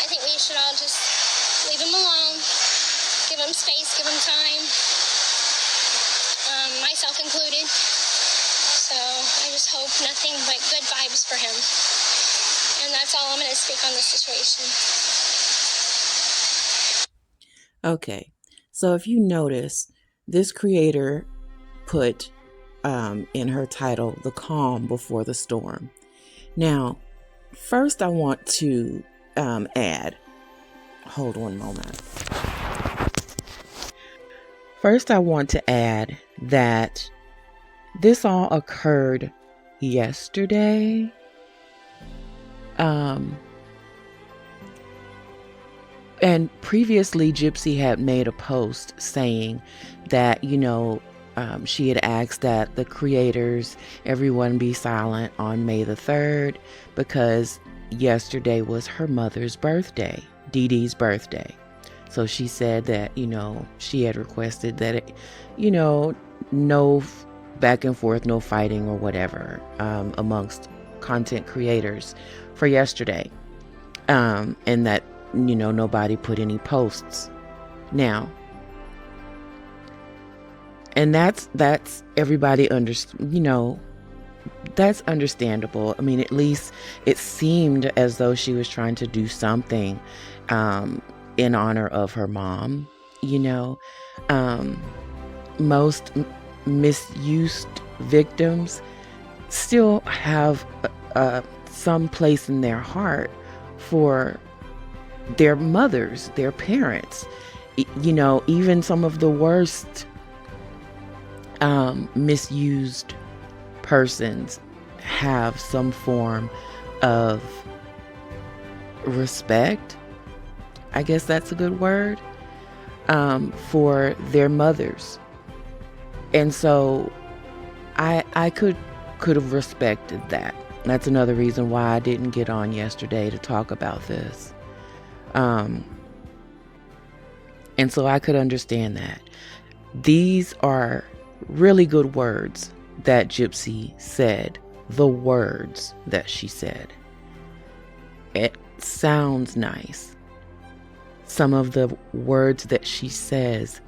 I think we should all just leave him alone, give him space, give him time, myself included. So I just hope nothing but good vibes for him. And that's all I'm going to speak on this situation. Okay, so if you notice, this creator put in her title, "The Calm Before the Storm." Now, first I want to add, hold one moment. First I want to add that this all occurred yesterday. And previously Gypsy had made a post saying that, she had asked that the creators, everyone be silent on May the 3rd, because yesterday was her mother's birthday, Dee Dee's birthday. So she said that, she had requested that, no back and forth, no fighting or whatever amongst content creators for yesterday. And that, nobody put any posts. Now, and that's everybody that's understandable. I mean, at least it seemed as though she was trying to do something in honor of her mom. Most misused victims still have some place in their heart for their mothers, their parents. Even some of the worst misused persons have some form of respect, I guess that's a good word, for their mothers. And so I could have respected that. That's another reason why I didn't get on yesterday to talk about this. And so I could understand that. These are really good words that Gypsy said. The words that she said. It sounds nice. Some of the words that she says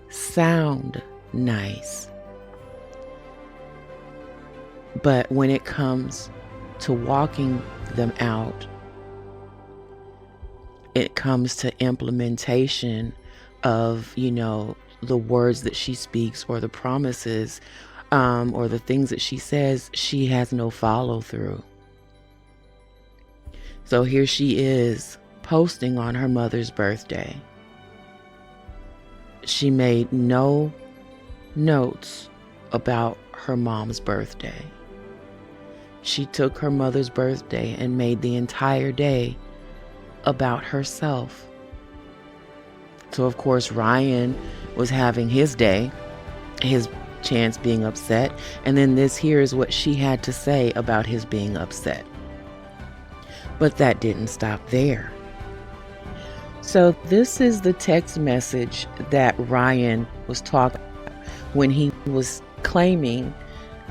sound nice. But when it comes to walking them out, it comes to implementation of, the words that she speaks or the promises or the things that she says, she has no follow through. So here she is posting on her mother's birthday. She made no notes about her mom's birthday. She took her mother's birthday and made the entire day about herself. So of course Ryan was having his day, his chance being upset, and then this here is what she had to say about his being upset. But that didn't stop there. So this is the text message that Ryan was talking about when he was claiming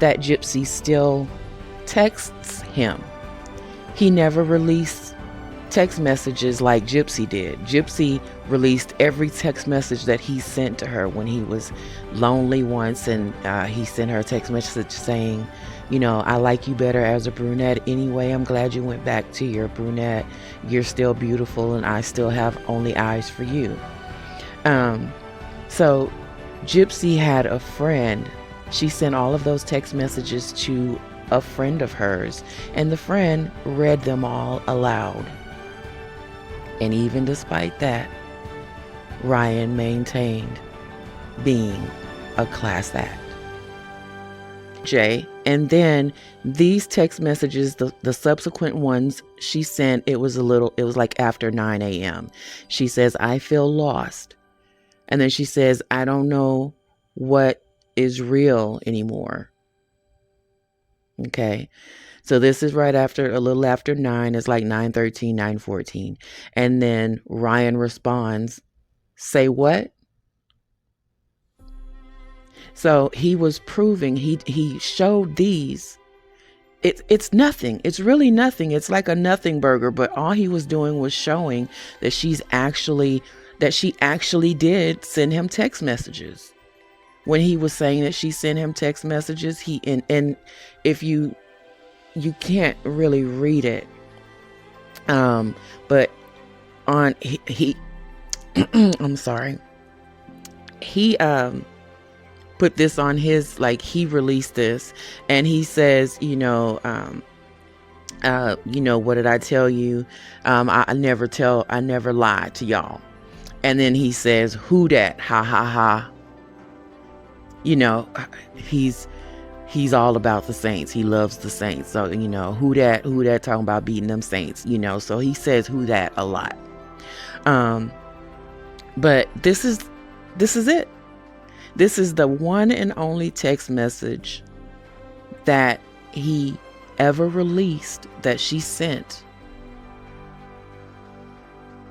that Gypsy still texts him. He never released text messages like Gypsy did. Gypsy released every text message that he sent to her when he was lonely once, and he sent her a text message saying, I like you better as a brunette anyway. I'm glad you went back to your brunette. You're still beautiful and I still have only eyes for you. So Gypsy had a friend. She sent all of those text messages to a friend of hers, and the friend read them all aloud. And even despite that, Ryan maintained being a class act. And then these text messages, the subsequent ones she sent, it was like after 9 a.m. She says, I feel lost. And then she says, I don't know what is real anymore. Okay. So this is right after, a little after 9. It's like 9:13, 9:14. And then Ryan responds, say what? So he was proving, he showed these. It's nothing. It's really nothing. It's like a nothing burger, but all he was doing was showing that she actually did send him text messages. When he was saying that she sent him text messages, and if you can't really read it, but on he I'm sorry, he put this on his, like, he released this, and he says, what did I tell you? I never lie to y'all. And then he says, who dat? Ha ha ha. He's all about the Saints. He loves the Saints. So, who that talking about beating them Saints, so he says who that a lot. But this is it. This is the one and only text message that he ever released that she sent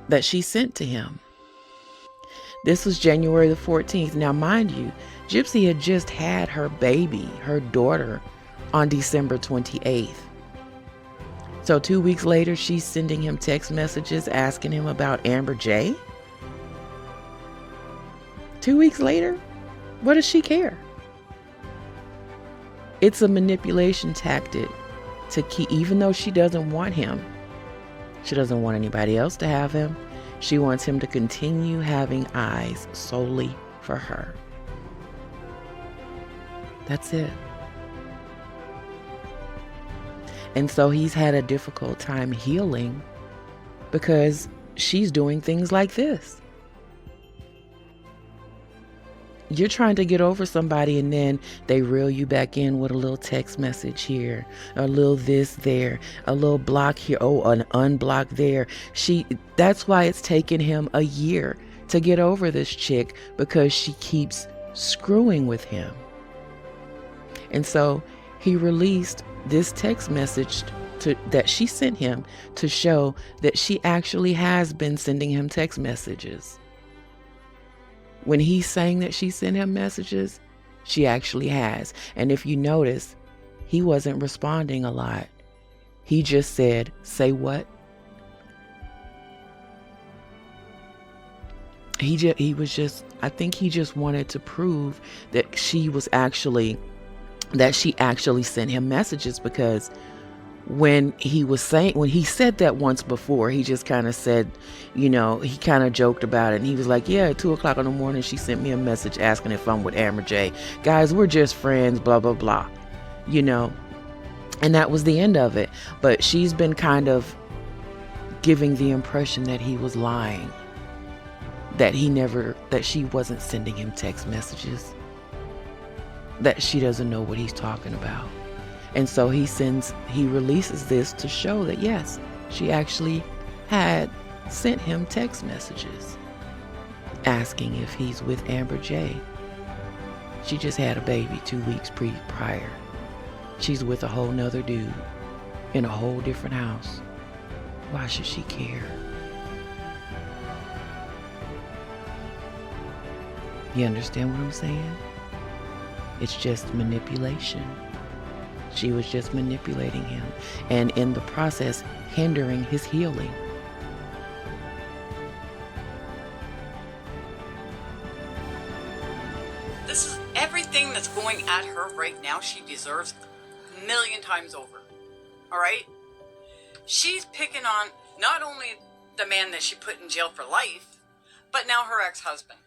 to him. This was January the 14th. Now, mind you, Gypsy had just had her baby, her daughter, on December 28th. So 2 weeks later, she's sending him text messages asking him about Amber J. 2 weeks later, what does she care? It's a manipulation tactic to keep, even though she doesn't want him. She doesn't want anybody else to have him. She wants him to continue having eyes solely for her. That's it. And so he's had a difficult time healing because she's doing things like this. You're trying to get over somebody and then they reel you back in with a little text message here, a little this there, a little block here, oh, an unblock there. That's why it's taken him a year to get over this chick, because she keeps screwing with him. And so he released this text message that she sent him to show that she actually has been sending him text messages. When he's saying that she sent him messages, she actually has. And if you notice, he wasn't responding a lot. He just said, "Say what?" I think he just wanted to prove that she actually sent him messages, because when he said that once before, he just kind of said, he kind of joked about it. And he was like, yeah, at 2:00 in the morning, she sent me a message asking if I'm with Amber J. Guys, we're just friends, blah, blah, blah, and that was the end of it. But she's been kind of giving the impression that he was lying, that she wasn't sending him text messages, that she doesn't know what he's talking about. And so he releases this to show that, yes, she actually had sent him text messages asking if he's with Amber J. She just had a baby 2 weeks prior. She's with a whole nother dude in a whole different house. Why should she care? You understand what I'm saying? It's just manipulation. She was just manipulating him, and in the process, hindering his healing. This is everything that's going at her right now. She deserves a million times over. All right? She's picking on not only the man that she put in jail for life, but now her ex-husband,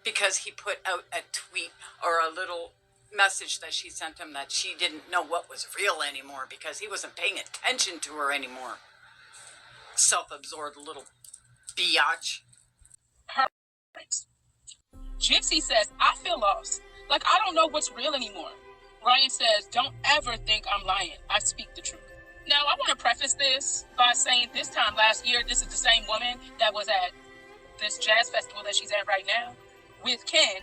because he put out a tweet or a little message that she sent him that she didn't know what was real anymore, because he wasn't paying attention to her anymore. Self-absorbed little biatch. Gypsy says, I feel lost. Like, I don't know what's real anymore. Ryan says, don't ever think I'm lying. I speak the truth. Now, I want to preface this by saying this time last year, this is the same woman that was at this jazz festival that she's at right now with Ken,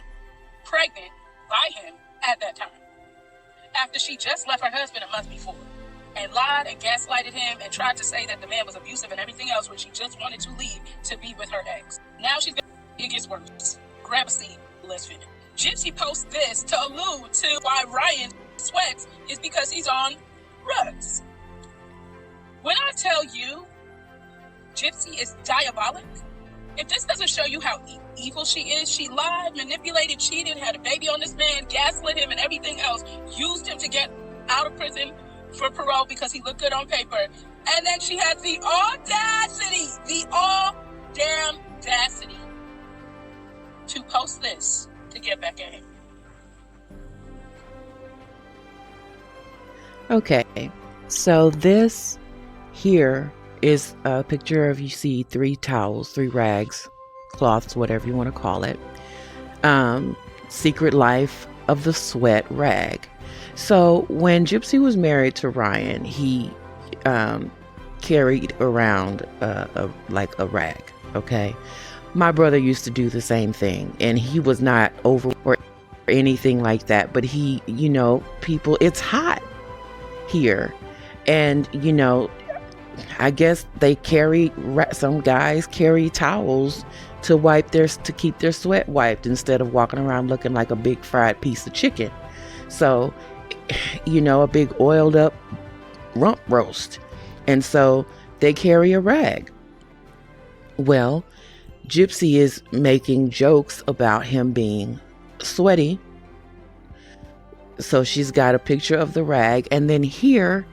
pregnant by him at that time, after she just left her husband a month before, and lied and gaslighted him and tried to say that the man was abusive and everything else when she just wanted to leave to be with her ex. Now it gets worse. Grab a seat, let's finish. Gypsy posts this to allude to why Ryan sweats is because he's on drugs. When I tell you Gypsy is diabolic, if this doesn't show you how evil she is, she lied, manipulated, cheated, had a baby on this man, gaslit him and everything else, used him to get out of prison for parole because he looked good on paper. And then she had the audacity to post this to get back at him. Okay, so this here is a picture of, you see 3 towels, 3 rags, cloths, whatever you want to call it. Secret Life of the Sweat rag. So when Gypsy was married to Ryan, he carried around a rag. Okay, my brother used to do the same thing, and he was not over or anything like that. But he, people, it's hot here. And, I guess some guys carry towels to keep their sweat wiped instead of walking around looking like a big fried piece of chicken. So, a big oiled up rump roast. And so they carry a rag. Well, Gypsy is making jokes about him being sweaty. So she's got a picture of the rag. And then here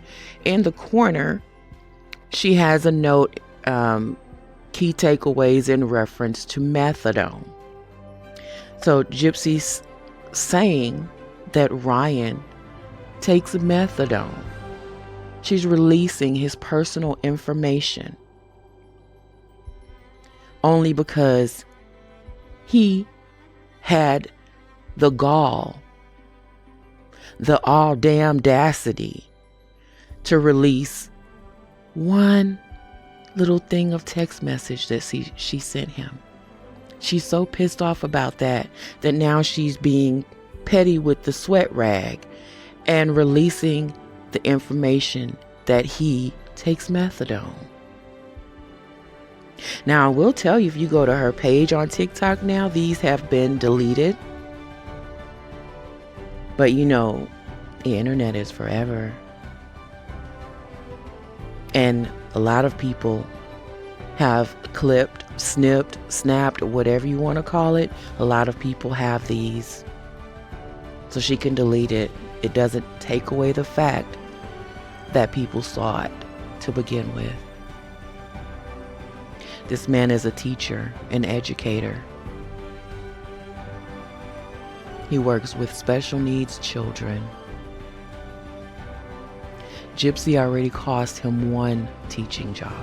in the corner, she has a note, key takeaways in reference to methadone. So Gypsy's saying that Ryan takes methadone. She's releasing his personal information only because he had the gall, the all damn audacity to release one little thing of text message that she sent him. She's so pissed off about that now she's being petty with the sweat rag and releasing the information that he takes methadone. Now, I will tell you, if you go to her page on TikTok now, these have been deleted. But the internet is forever. And a lot of people have clipped, snipped, snapped, whatever you want to call it. A lot of people have these. So she can delete it. It doesn't take away the fact that people saw it to begin with. This man is a teacher, an educator. He works with special needs children. Gypsy already cost him one teaching job.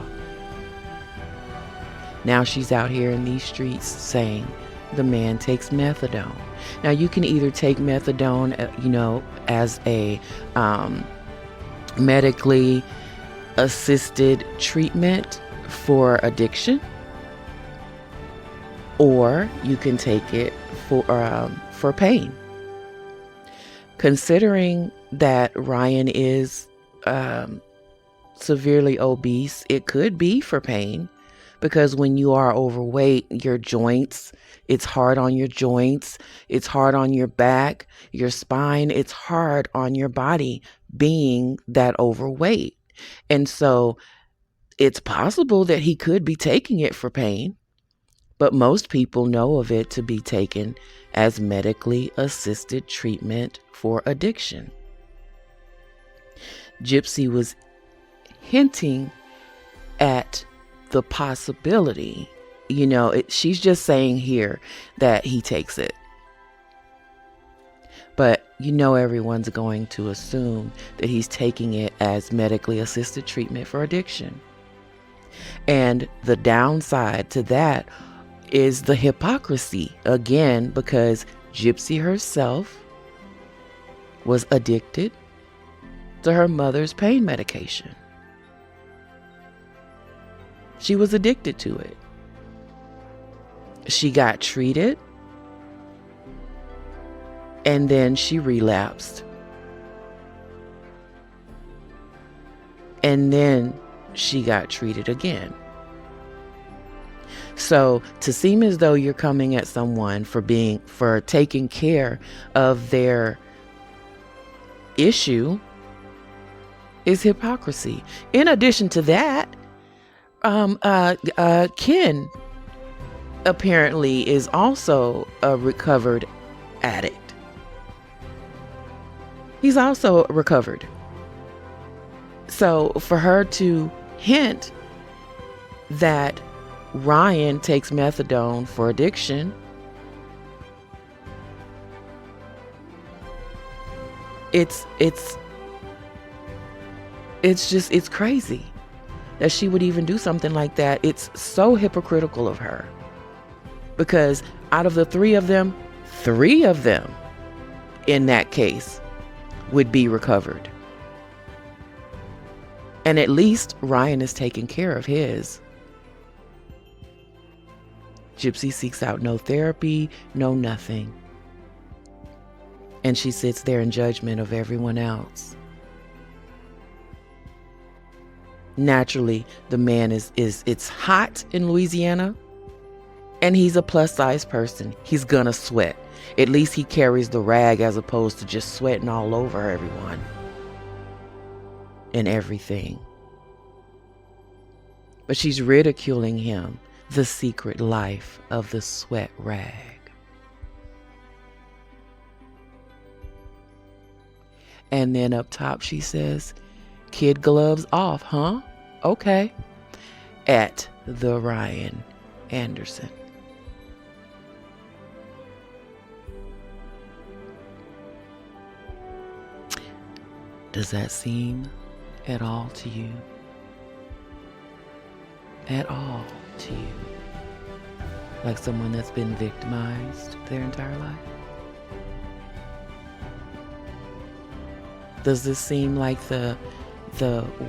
Now she's out here in these streets saying the man takes methadone. Now you can either take methadone, as a medically assisted treatment for addiction, or you can take it for pain. Considering that Ryan is severely obese, it could be for pain, because when you are overweight, your joints, it's hard on your joints, it's hard on your back, your spine, it's hard on your body being that overweight. And so it's possible that he could be taking it for pain, but most people know of it to be taken as medically assisted treatment for addiction. Gypsy was hinting at the possibility, she's just saying here that he takes it. But everyone's going to assume that he's taking it as medically assisted treatment for addiction. And the downside to that is the hypocrisy, again, because Gypsy herself was addicted to her mother's pain medication. She was addicted to it. She got treated, and then she relapsed. And then she got treated again. So to seem as though you're coming at someone for taking care of their issue is hypocrisy. In addition to that, Ken apparently is also a recovered addict. He's also recovered. So for her to hint that Ryan takes methadone for addiction, it's crazy that she would even do something like that. It's so hypocritical of her, because out of the three of them in that case would be recovered. And at least Ryan is taking care of his. Gypsy seeks out no therapy, no nothing. And she sits there in judgment of everyone else. Naturally, the man it's hot in Louisiana, and he's a plus size person. He's gonna sweat. At least he carries the rag as opposed to just sweating all over everyone and everything. But she's ridiculing him, the secret life of the sweat rag. And then up top she says, kid gloves off, huh? Okay. At the Ryan Anderson. Does that seem at all to you? At all to you? Like someone that's been victimized their entire life? Does this seem like the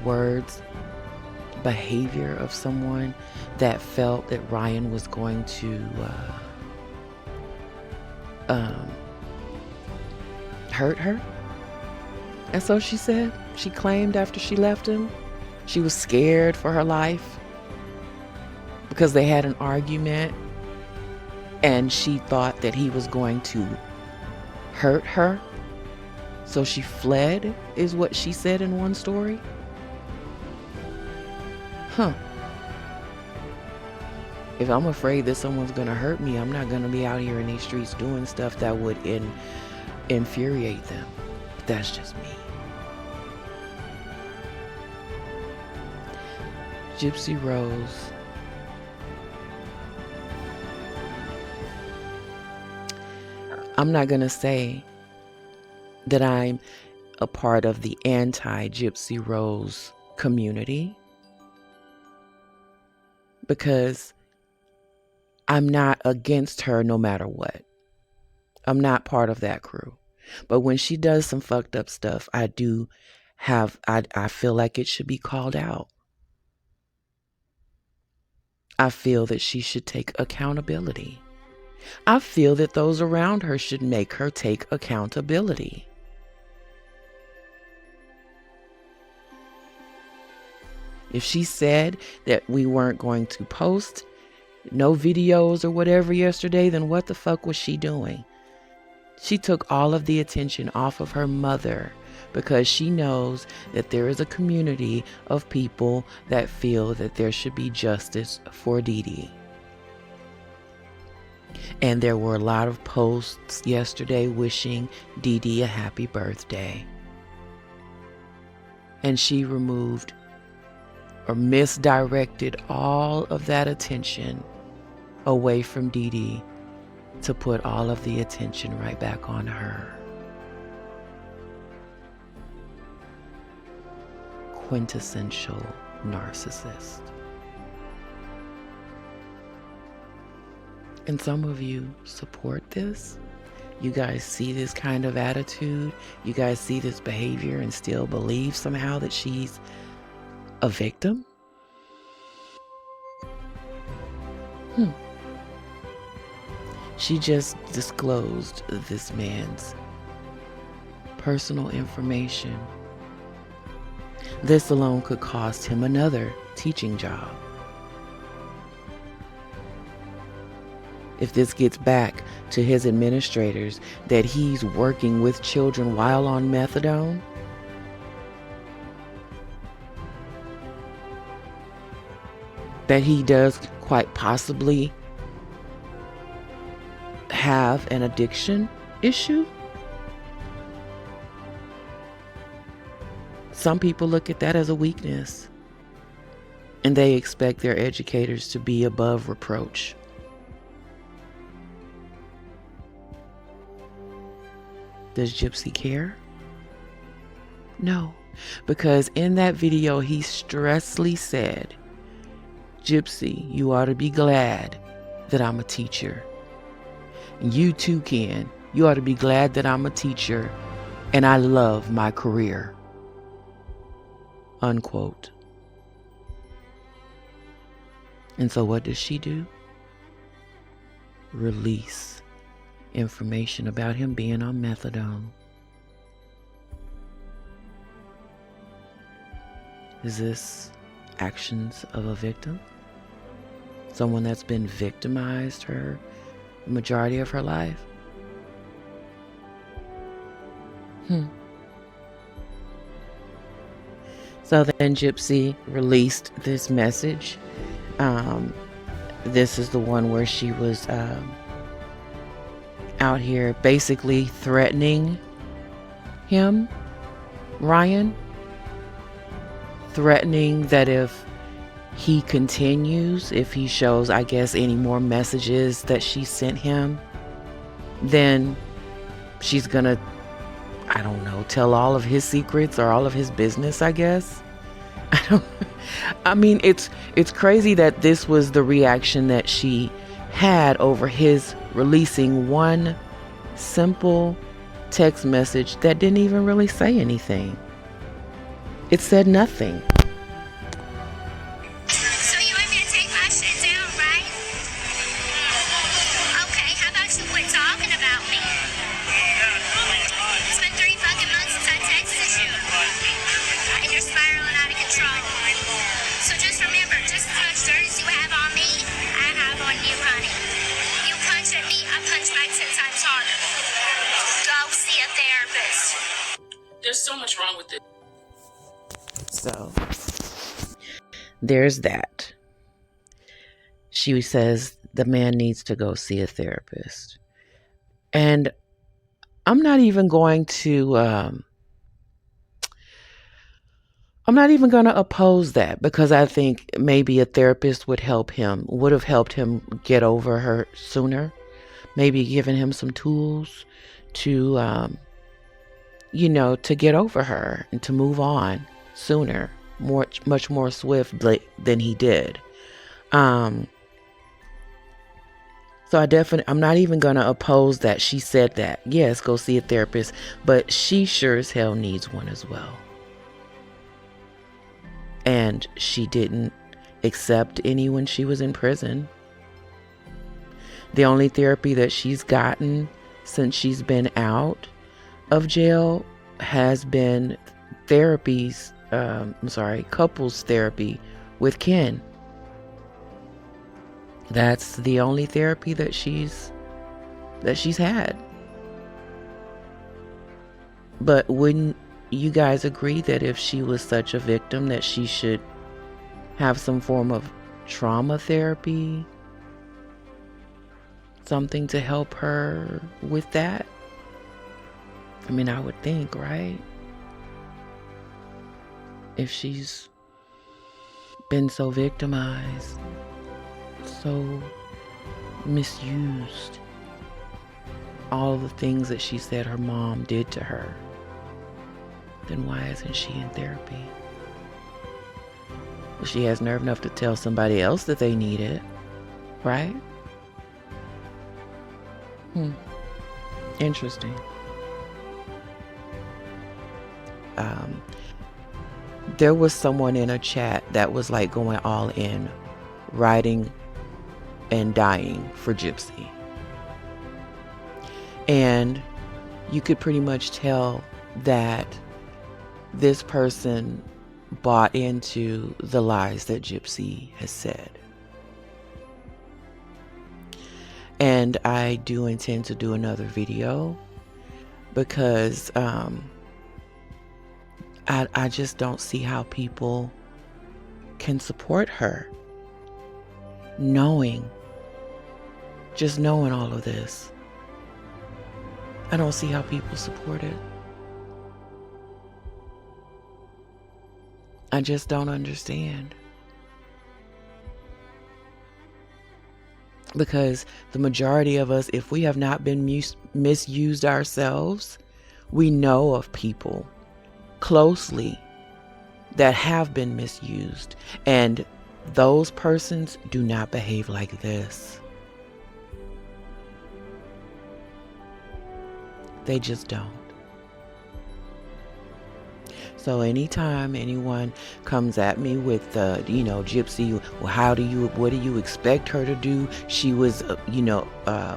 words, behavior of someone that felt that Ryan was going to hurt her? And so she said, she claimed after she left him, she was scared for her life because they had an argument and she thought that he was going to hurt her. So she fled, is what she said in one story. Huh. If I'm afraid that someone's going to hurt me, I'm not going to be out here in these streets doing stuff that would infuriate them. But that's just me. Gypsy Rose. I'm not going to say that I'm a part of the anti-Gypsy Rose community, because I'm not against her no matter what. I'm not part of that crew. But when she does some fucked up stuff, I feel like it should be called out. I feel that she should take accountability. I feel that those around her should make her take accountability. If she said that we weren't going to post no videos or whatever yesterday, then what the fuck was she doing? She took all of the attention off of her mother because she knows that there is a community of people that feel that there should be justice for Dee Dee. And there were a lot of posts yesterday wishing Dee Dee a happy birthday. And she removed or misdirected all of that attention away from Dee Dee to put all of the attention right back on her. Quintessential narcissist. And some of you support this. You guys see this kind of attitude. You guys see this behavior and still believe somehow that she's a victim. She just disclosed this man's personal information. This alone could cost him another teaching job. If this gets back to his administrators that he's working with children while on methadone, that he does quite possibly have an addiction issue. Some people look at that as a weakness, and they expect their educators to be above reproach. Does Gypsy care? No, because in that video he stressly said, Gypsy, you ought to be glad that I'm a teacher. And you too, Ken. You ought to be glad that I'm a teacher and I love my career. Unquote. And so what does she do? Release information about him being on methadone. Is this actions of a victim? Someone that's been victimized the majority of her life? So then Gypsy released this message. This is the one where she was out here basically threatening him, Ryan. Threatening that if he continues, if he shows, I guess, any more messages that she sent him, then she's gonna, I don't know, tell all of his secrets or all of his business, I guess. I mean, it's crazy that this was the reaction that she had over his releasing one simple text message that didn't even really say anything. It said nothing. So you want me to take my shit down, right? Okay, how about you quit talking about me? It's been 3 fucking months since I texted you. And you're spiraling out of control. So just remember, just as much dirt as you have on me, I have on you, honey. You punch at me, I punch back 10 times harder. Go see a therapist. There's so much wrong with it. So there's that. She says the man needs to go see a therapist. And I'm not even going to oppose that, because I think maybe a therapist would have helped him get over her sooner. Maybe given him some tools to to get over her and to move on sooner, much more swiftly than he did. So I'm not even going to oppose that she said that. Yes, go see a therapist, but she sure as hell needs one as well. And she didn't accept any when she was in prison. The only therapy that she's gotten since she's been out of jail has been couples therapy with Ken. That's the only therapy that she's had. But wouldn't you guys agree that if she was such a victim that she should have some form of trauma therapy? Something to help her with that? I mean, I would think, right? If she's been so victimized, so misused, all the things that she said her mom did to her, then why isn't she in therapy? Well, she has nerve enough to tell somebody else that they need it, right? Interesting. There was someone in a chat that was like going all in, riding and dying for Gypsy. And you could pretty much tell that this person bought into the lies that Gypsy has said. And I do intend to do another video because I just don't see how people can support her knowing all of this. I don't see how people support it. I just don't understand. Because the majority of us, if we have not been misused ourselves, we know of people closely that have been misused, and those persons do not behave like this. They just don't. So anytime anyone comes at me with, Gypsy, well, what do you expect her to do? She was,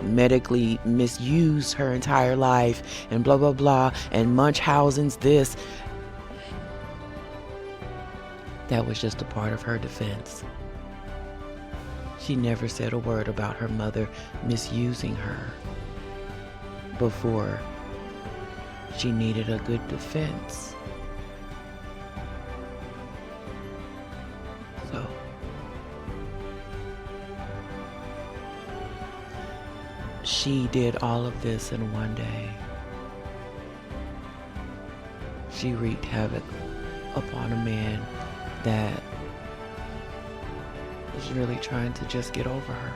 medically misused her entire life and blah, blah, blah. And Munchausen's this. That was just a part of her defense. She never said a word about her mother misusing her before she needed a good defense. So, she did all of this in one day. She wreaked havoc upon a man that was really trying to just get over her.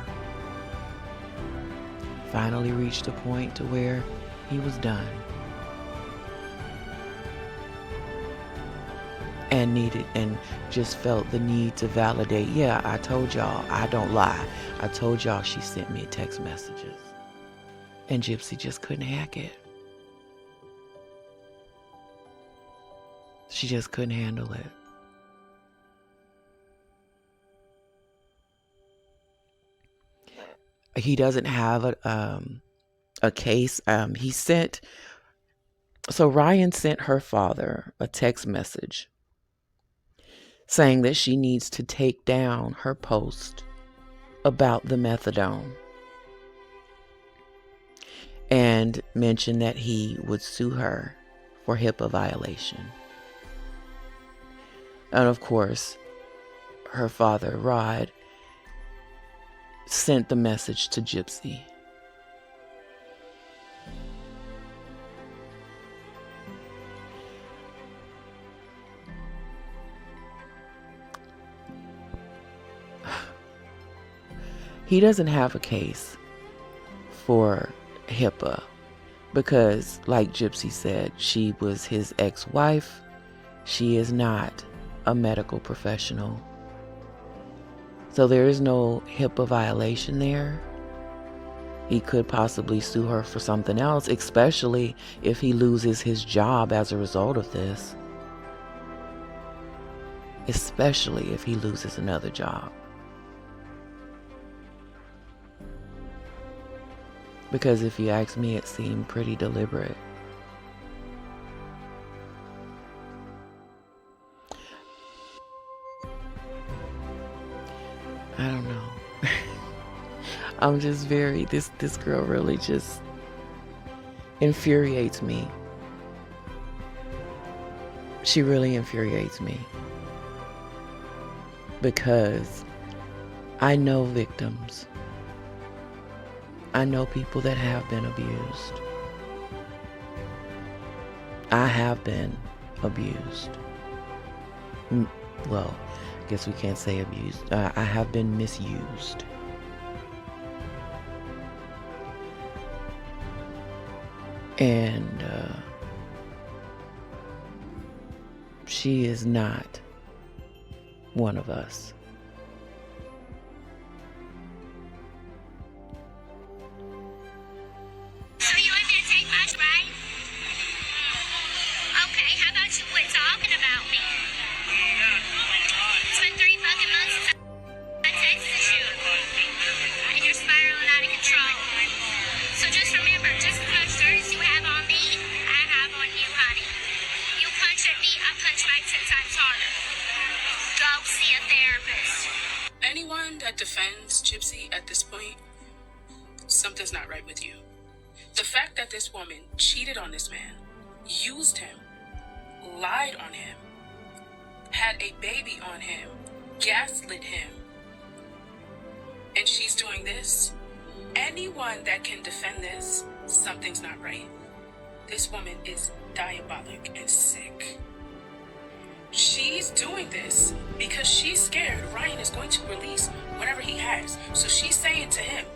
Finally reached a point to where he was done. And just felt the need to validate, yeah, I told y'all, I don't lie. I told y'all she sent me text messages. And Gypsy just couldn't hack it. She just couldn't handle it. He doesn't have a case. So Ryan sent her father a text message saying that she needs to take down her post about the methadone and mentioned that he would sue her for HIPAA violation. And of course, her father, Rod, sent the message to Gypsy. He doesn't have a case for HIPAA because, like Gypsy said, she was his ex-wife. She is not a medical professional. So there is no HIPAA violation there. He could possibly sue her for something else, especially if he loses his job as a result of this. Especially if he loses another job. Because if you ask me, it seemed pretty deliberate. I don't know. I'm just this girl really just infuriates me. She really infuriates me. Because I know victims. I know people that have been abused. I have been abused. Well, I guess we can't say abused. I have been misused. And she is not one of us. Anyone that defends Gypsy at this point, something's not right with you. The fact that this woman cheated on this man, used him, lied on him, had a baby on him, gaslit him, and she's doing this, anyone that can defend this, something's not right. This woman is diabolic and sick. She's doing this because she's scared Ryan is going to release whatever he has. So she's saying to him,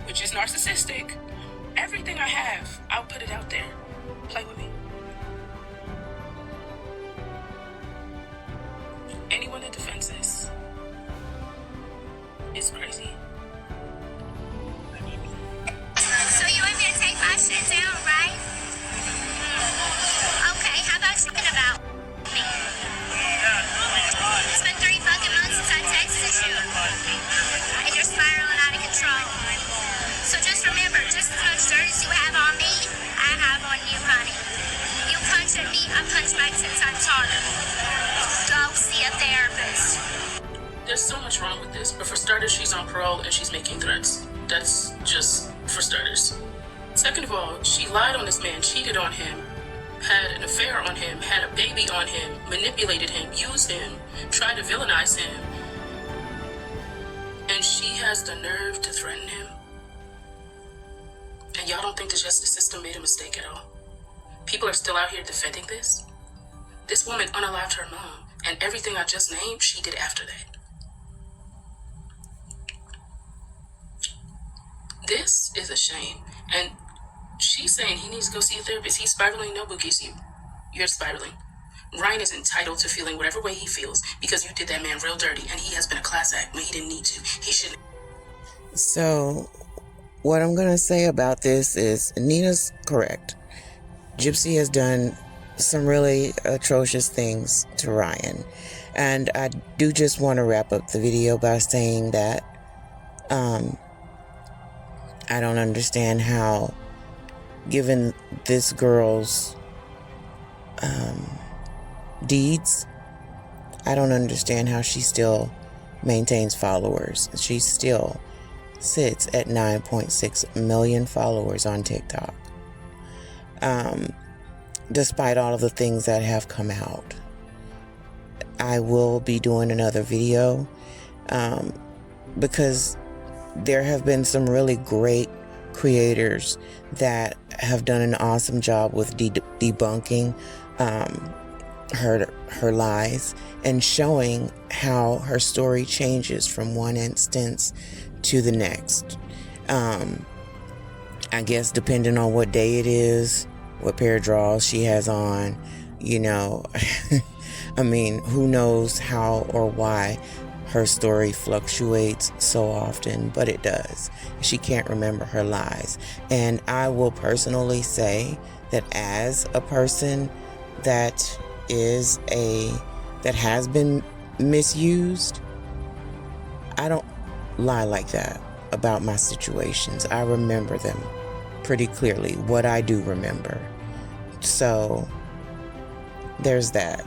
which is narcissistic, everything I have, I'll put it out there. Play with me. Anyone that defends this is crazy. So you want me to take my shit down, right? Okay, how about talking about just as much dirt as you have on me, I have on you, honey. You punch at me, I punch back 10 times harder. Go see a therapist. There's so much wrong with this, but for starters, she's on parole and she's making threats. That's just for starters. Second of all, she lied on this man, cheated on him, had an affair on him, had a baby on him, manipulated him, used him, tried to villainize him. And she has the nerve to threaten him. And y'all don't think the justice system made a mistake at all? People are still out here defending this? This woman unalived her mom, and everything I just named, she did after that. This is a shame. And she's saying he needs to go see a therapist. He's spiraling. No, Bookie's you're spiraling. Ryan is entitled to feeling whatever way he feels because you did that man real dirty, and he has been a class act when he didn't need to. He shouldn't. So, what I'm going to say about this is Nina's correct. Gypsy has done some really atrocious things to Ryan. And I do just want to wrap up the video by saying that I don't understand how, given this girl's deeds, I don't understand how she still maintains followers. She still sits at 9.6 million followers on TikTok, despite all of the things that have come out. I will be doing another video because there have been some really great creators that have done an awesome job with debunking her lies and showing how her story changes from one instance to the next. I guess depending on what day it is, what pair of drawers she has on, you know, I mean, who knows how or why her story fluctuates so often, but it does. She can't remember her lies. And I will personally say that as a person that has been misused, I don't lie like that about my situations. I remember them pretty clearly, what I do remember. So there's that.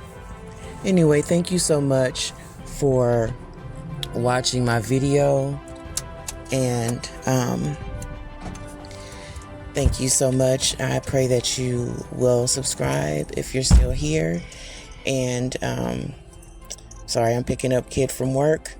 Anyway, thank you so much for watching my video, and thank you so much. I pray that you will subscribe if you're still here. And sorry, I'm picking up kid from work.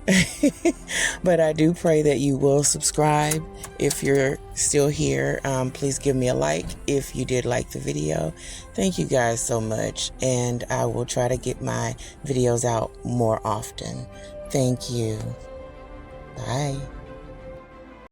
But I do pray that you will subscribe if you're still here. Please give me a like if you did like the video. Thank you guys so much, and I will try to get my videos out more often. Thank you. Bye.